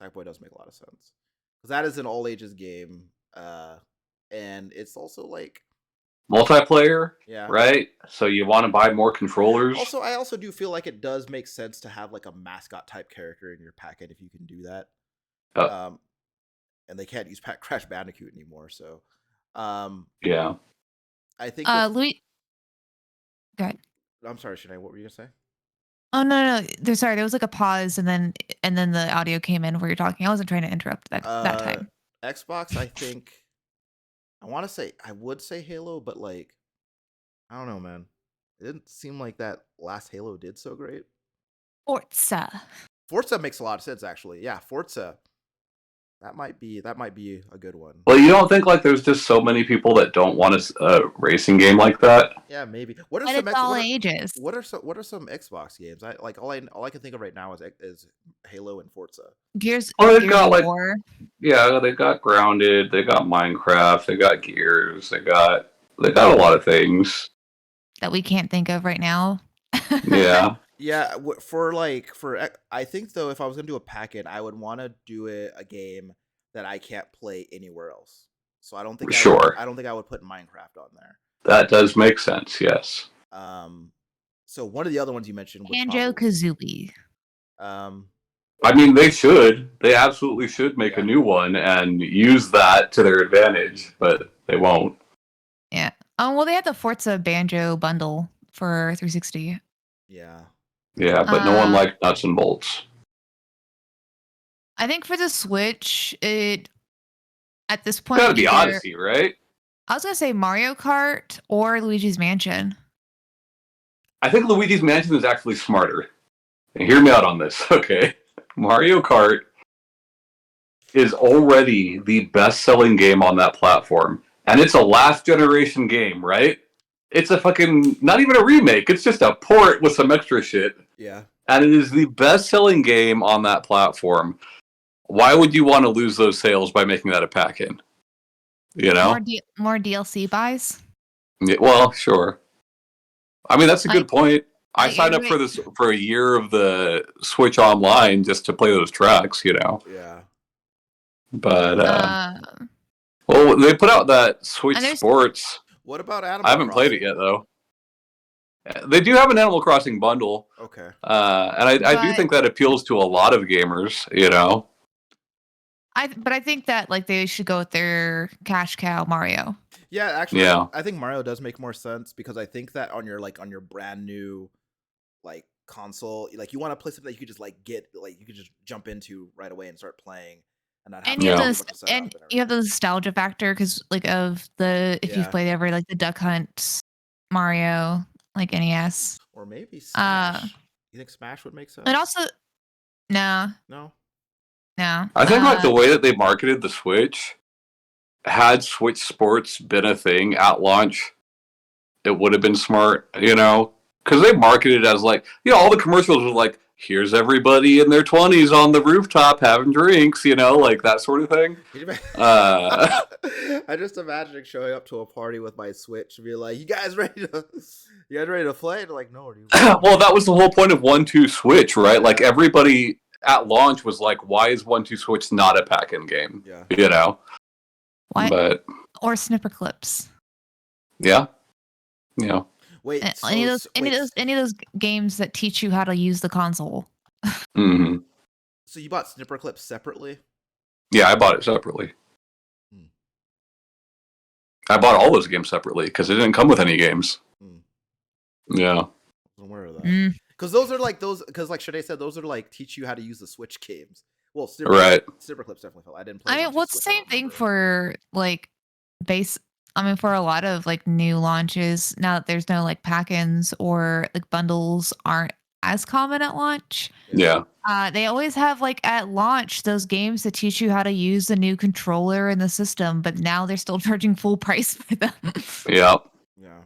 Sackboy does make a lot of sense. Because that is an all ages game. And it's also like Multiplayer, yeah. right? So you want to buy more controllers. Also, I also do feel like it does make sense to have like a mascot type character in your packet if you can do that. And they can't use Crash Bandicoot anymore, so Yeah. I think Louis. Go ahead. I'm sorry, Sinead, what were you gonna say? Oh no. Sorry, there was like a pause, and then the audio came in where you're talking. I wasn't trying to interrupt that time. Xbox, I think I would say Halo, but like I don't know, man. It didn't seem like that last Halo did so great. Forza makes a lot of sense, actually. Yeah, Forza. That might be a good one. Well, you don't think like there's just so many people that don't want a racing game like that? Yeah, maybe. What are But some it's all ages. What are some Xbox games? I like all I can think of right now is Halo and Forza. Gears. Oh, they've Gears got of like War. yeah, they got Grounded, they got Minecraft, they got Gears, they got a lot of things. That we can't think of right now. Yeah. Yeah, I think though if I was gonna do a packet, I would want to do a game that I can't play anywhere else. So I don't think I don't think I would put Minecraft on there. That does make sense. Yes. So one of the other ones you mentioned was Banjo-Kazooie. I mean, they should. They absolutely should make a new one and use that to their advantage, but they won't. Yeah. Well, they had the Forza Banjo bundle for 360. Yeah. Yeah, but no one liked nuts and bolts. I think for the Switch, at this point, It's gotta be Odyssey, right? I was gonna say Mario Kart or Luigi's Mansion. I think Luigi's Mansion is actually smarter. And hear me out on this, okay? Mario Kart is already the best-selling game on that platform, and it's a last-generation game, right? It's a fucking not even a remake. It's just a port with some extra shit. Yeah. And it is the best-selling game on that platform. Why would you want to lose those sales by making that a pack-in? You know? More DLC buys? Yeah, well, sure. I mean, that's a good point. I signed up for a year of the Switch Online just to play those tracks, you know? Yeah. But, well, they put out that Switch Sports. What about Animal Crossing? I haven't played it yet, though. They do have an Animal Crossing bundle. Okay. And I do think that appeals to a lot of gamers, you know? But I think that like they should go with their cash cow Mario. Yeah, actually, yeah. I think Mario does make more sense because I think that on your brand new like console, like you want to play something that you could just like get, like you could just jump into right away and start playing, and not have And to you have do a this, bunch of setup and and you have the everything. nostalgia factor because like of the if Yeah. you've played ever like the Duck Hunt Mario like NES. Or maybe Smash. You think Smash would make sense? And also, no, No. I think like the way that they marketed the Switch, had Switch Sports been a thing at launch, it would have been smart, you know, because they marketed it as like, you know, all the commercials were like, here's everybody in their 20s on the rooftop having drinks, you know, like that sort of thing. I just imagine showing up to a party with my Switch and be like, you guys ready to play? And they're like, no, dude. Well, that was the whole point of 1-2 Switch, right? Like everybody at launch was like, why is 1-2 Switch not a pack-in game? Yeah. You know? what? But Or Snipper Clips. yeah. You know. Wait, Any of those games that teach you how to use the console. Mm-hmm. So you bought Snipper Clips separately? Yeah, I bought it separately. Hmm. I bought all those games separately because it didn't come with any games. Hmm. Yeah. I'm aware of that. Mm. Because those are like because like Shade said, those are like teach you how to use the Switch games. Well, Snipper Clips definitely felt. I didn't play. I mean, well, it's the same thing for like for a lot of like new launches now that there's no like pack-ins or like bundles aren't as common at launch. Yeah. They always have like at launch those games that teach you how to use the new controller in the system, but now they're still charging full price for them. Yeah. Yeah.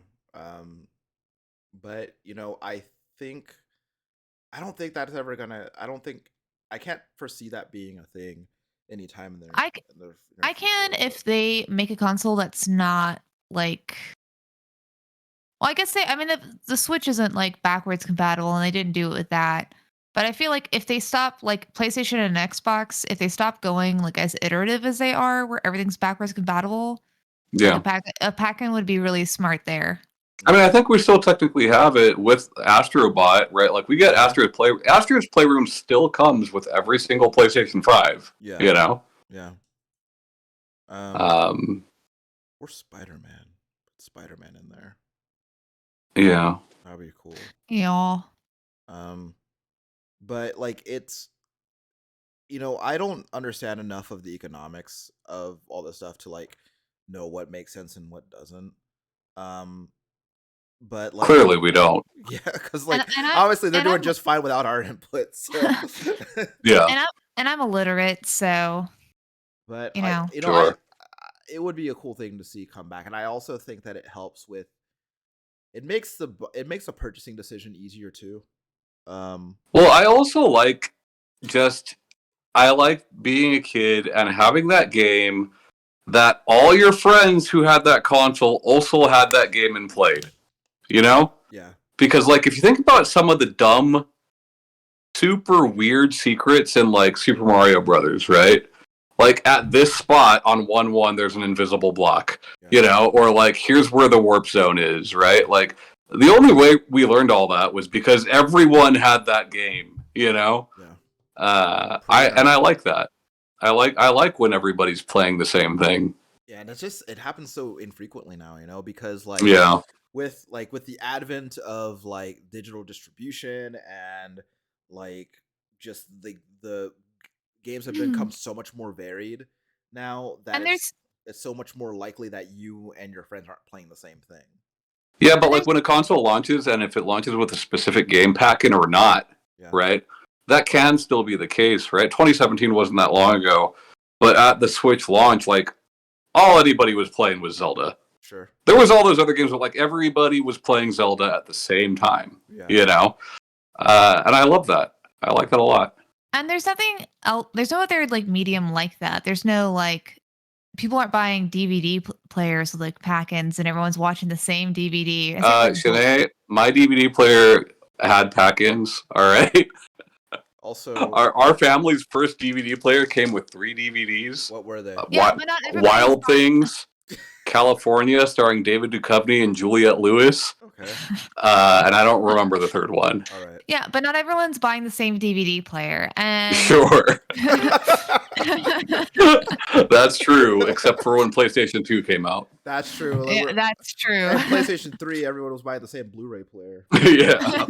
But you know, I don't think that's ever gonna. I can't foresee that being a thing anytime in there. I can if they make a console that's not like. Well, I guess the Switch isn't like backwards compatible, and they didn't do it with that. But I feel like if they stop, like PlayStation and Xbox, if they stop going like as iterative as they are, where everything's backwards compatible, Yeah. like a pack-in would be really smart there. I mean, I think we still technically have it with Astrobot, right? Like we get Astro's Playroom still comes with every single PlayStation 5. Yeah. You know? Yeah. Or Spider-Man. Put Spider-Man in there. Yeah. That'd be cool. Yeah. But like it's, you know, I don't understand enough of the economics of all this stuff to like know what makes sense and what doesn't. But like, clearly we don't. Yeah, because like obviously they're doing just fine without our input. So. Yeah. And I'm illiterate, so. But Sure. it would be a cool thing to see come back, and I also think that it helps with. It makes a purchasing decision easier too. Well, I also like being a kid and having that game that all your friends who had that console also had that game and played. You know? Yeah. Because like if you think about some of the dumb, super weird secrets in like Super Mario Brothers, right? Like at this spot on 1-1 there's an invisible block. Yeah. You know, or like here's where the warp zone is, right? Like the only way we learned all that was because everyone had that game, you know? Yeah. I like that. I like when everybody's playing the same thing. Yeah, and it happens so infrequently now, you know, because like with the advent of like digital distribution and like just the games have become so much more varied now that it's so much more likely that you and your friends aren't playing the same thing. Yeah, but like when a console launches and if it launches with a specific game pack-in or not, right? That can still be the case, right? 2017 wasn't that long ago, but at the Switch launch, like all anybody was playing was Zelda. Sure. There was all those other games, but like everybody was playing Zelda at the same time, you know? And I love that. I like that a lot. And there's nothing else. There's no other like medium like that. There's no like people aren't buying DVD players with like pack-ins and everyone's watching the same DVD. Shanae, my DVD player had pack-ins. All right. Also, our family's first DVD player came with 3 DVDs. What were they? Wild Things, California, starring David Duchovny and Juliette Lewis. Okay. Okay. And I don't remember the third one. All right. Yeah, but not everyone's buying the same DVD player, and Sure. That's true, except for when PlayStation 2 came out. That's true. Like, yeah, that's true. and PlayStation 3, everyone was buying the same Blu-ray player. Yeah.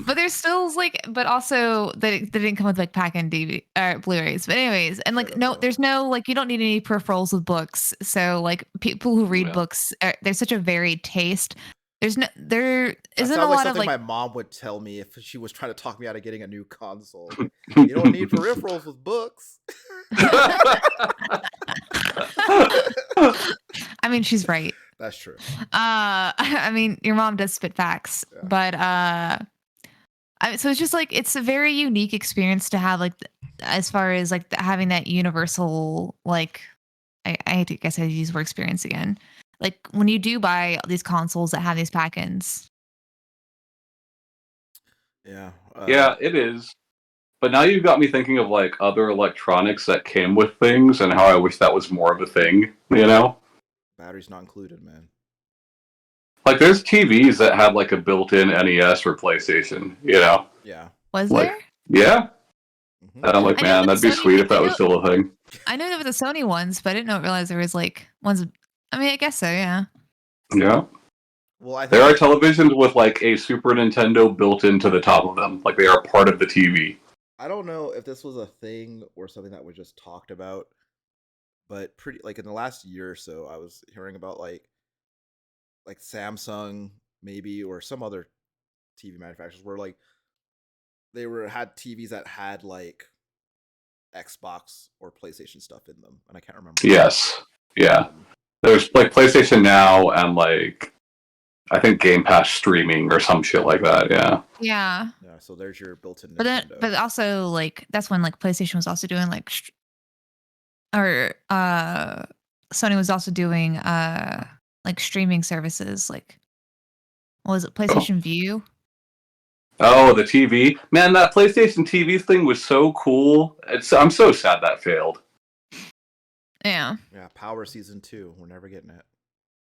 But there's still like, but also they didn't come with like pack-in DVD Blu-rays. But anyways, and like Yeah. there's no like you don't need any peripherals with books. So like people who read Yeah. books, there's such a varied taste. There That isn't sounds a like lot of something like my mom would tell me if she was trying to talk me out of getting a new console. You don't need peripherals with books. I mean, she's right. That's true. I mean, your mom does spit facts, Yeah. but so it's just like it's a very unique experience to have, like, as far as like having that universal, like, I guess I use word experience again. Like when you do buy these consoles that have these pack-ins. Yeah. Yeah, it is. But now you've got me thinking of like other electronics that came with things and how I wish that was more of a thing, you know? Batteries not included, man. Like there's TVs that have like a built-in NES or PlayStation, you know? Yeah. Was Like- there? Yeah. Mhm. And I'm like, I know man, the that'd be Sony- sweet if I that was know- still a thing. I knew there was the Sony ones, but I didn't realize there was like ones. I mean, I guess so. Yeah. Yeah. Well, I There are think televisions with like a Super Nintendo built into the top of them. Like they are part of the TV. I don't know if this was a thing or something that was just talked about, but pretty like in the last year or so, I was hearing about like Samsung maybe or some other TV manufacturers where like they had TVs that had like Xbox or PlayStation stuff in them, and I can't remember. Yes. Yeah. There's like PlayStation Now and like I think Game Pass streaming or some shit like that. Yeah. Yeah. Yeah, so there's your built-in But then, Nintendo. but also like that's when like PlayStation was also doing like, Sony was also doing like streaming services. Like, what was it? PlayStation View. Oh, the TV. Man, that PlayStation TV thing was so cool. I'm so sad that failed. Yeah. Yeah, Power Season 2. We're never getting it.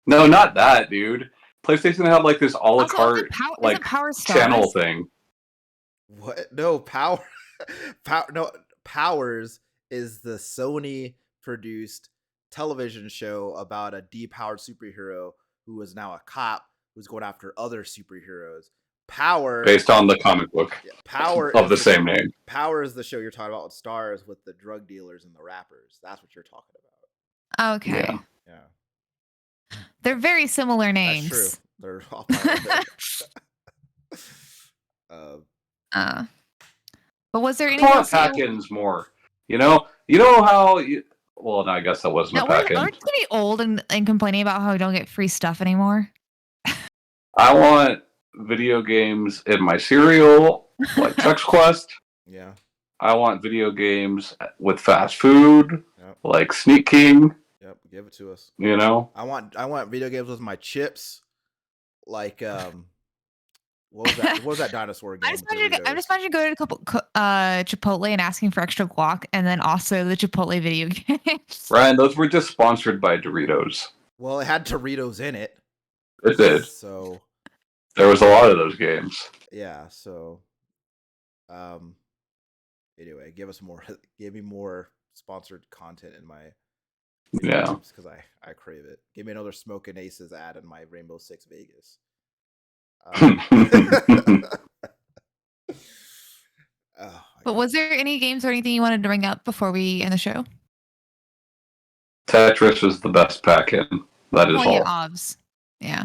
No, not that, dude. PlayStation had like this a la Also, carte like Power Stars? channel thing. What? No, Powers is the Sony produced television show about a depowered superhero who is now a cop who's going after other superheroes. Power Based on the comic book Power of is the same name. Power is the show you're talking about with Stars with the drug dealers and the rappers. That's what you're talking about. Okay. Yeah. Yeah. They're very similar names. That's true. They're off by a bit. But was there I anything want else? pack-ins more. You know how you. Well, no, I guess that wasn't No, a we're pack-in. going to be old and complaining about how we don't get free stuff anymore. I want video games in my cereal, like Chex Quest. Yeah. I want video games with fast food, Yep. like Sneak King. Yep. Give it to us. You know, I want video games with my chips. Like what was that dinosaur game? I'm just imagining going to a couple Chipotle and asking for extra guac, and then also the Chipotle video games. Ryan, those were just sponsored by Doritos. Well, it had Doritos in it. It did. So There was a lot of those games. yeah, so anyway, give me more sponsored content in my Yeah. because I crave it. Give me another Smoking Aces ad in my Rainbow Six Vegas. Oh, But was there any games or anything you wanted to bring up before we end the show? Tetris is the best pack-in. That is Yeah, all. OBS. Yeah.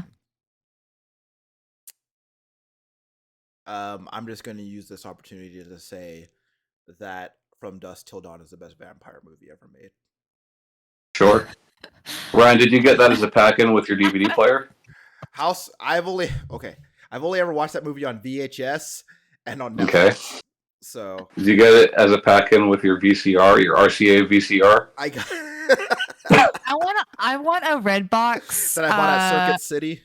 I'm just going to use this opportunity to say that From Dusk Till Dawn is the best vampire movie ever made. Sure. Ryan, did you get that as a pack-in with your DVD player? I've only ever watched that movie on VHS and on Netflix. Okay. So Did you get it as a pack-in with your VCR, your RCA VCR? I got I want a red box. that I bought at Circuit City.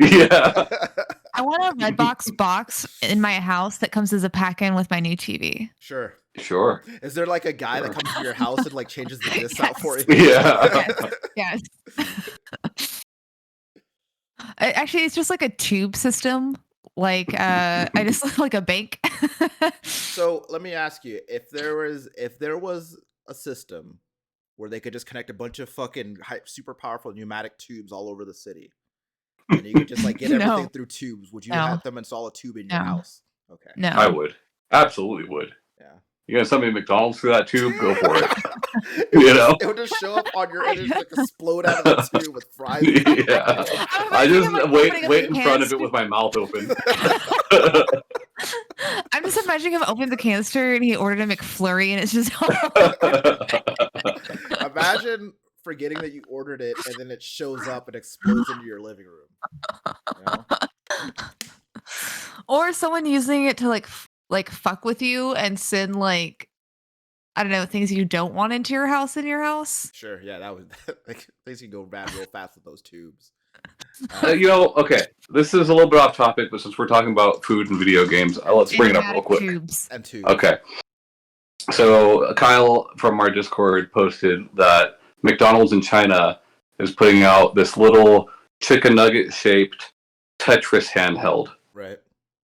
Yeah. I want a red box in my house that comes as a pack-in with my new TV. Sure. Sure. Is there like a guy that comes to your house and like changes the disc out for you? Yeah. Yes. Actually, it's just like a tube system. Like I just like a bank. So let me ask you, if there was a system where they could just connect a bunch of fucking super powerful pneumatic tubes all over the city, and you could just like get everything No. through tubes, would you No. have them install a tube in your No. house? Okay. No. I would. Absolutely would. Yeah. You gonna send me McDonald's through that tube? Go for it. It would You know? it would just show up on your, and it just like explode out of the tube with fries. Yeah. I imagining just him, like, wait opening up wait the in front of canister. it with my mouth open. I'm just imagining him opening the canister and he ordered a McFlurry and it's just Imagine forgetting that you ordered it and then it shows up and explodes into your living room. You know? or someone using it to like fuck with you and send like I don't know things you don't want into your house in your house. Sure, yeah, that would like things can go bad real fast with those tubes. Okay, this is a little bit off topic, but since we're talking about food and video games, let's bring it up real Pneumatic quick. Tubes. And tubes. Okay. So Kyle from our Discord posted that McDonald's in China is putting out this little chicken nugget shaped Tetris handheld, Right.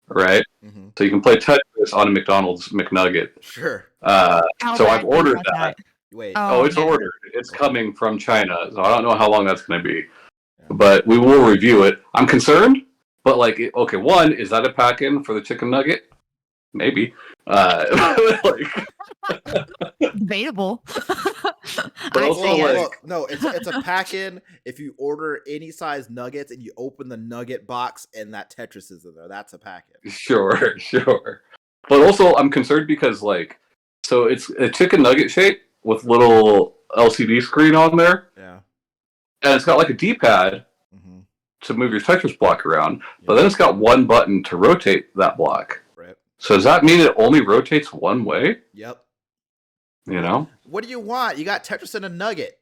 right? Mm-hmm. So you can play Tetris on a McDonald's McNugget. Sure. How So bad I've do you ordered want that. Wait. Oh, it's okay. ordered. It's coming from China, so I don't know how long that's going to be. But we will review it. I'm concerned, but like, okay, one, is that a pack-in for the chicken nugget? Maybe. Debatable. But I also, say like- yes. no, it's a pack in if you order any size nuggets and you open the nugget box and that Tetris is in there. That's a pack in. Sure. But also, I'm concerned because, like, so it's a chicken nugget shape with little LCD screen on there, Yeah. and it's got like a D-pad Mm-hmm. to move your Tetris block around, but then it's got one button to rotate that block. Right. So does that mean it only rotates one way? Yep. You know? What do you want? You got Tetris and a nugget.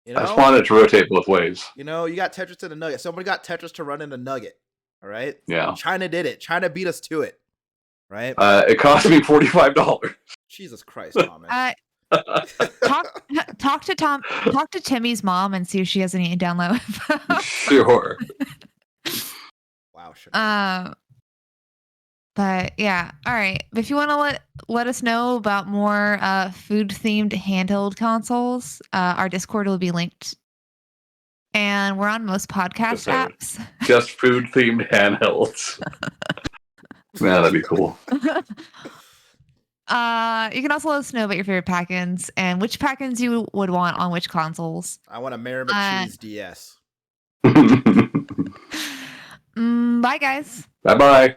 You I just know? want it to rotate both ways. You know, you got Tetris and a nugget. Somebody got Tetris to run in a nugget. All right. Yeah. China did it. China beat us to it. Right. It cost me $45. Jesus Christ, Thomas. Talk to Timmy's mom and see if she has any download. Sure. Wow. Sure. But yeah, all right. If you want to let us know about more food themed handheld consoles, our Discord will be linked, and we're on most podcast apps. Just food themed handhelds. Man, that'd be cool. You can also let us know about your favorite pack-ins and which pack-ins you would want on which consoles. I want a Merrimack Cheese DS. Bye, guys. Bye bye.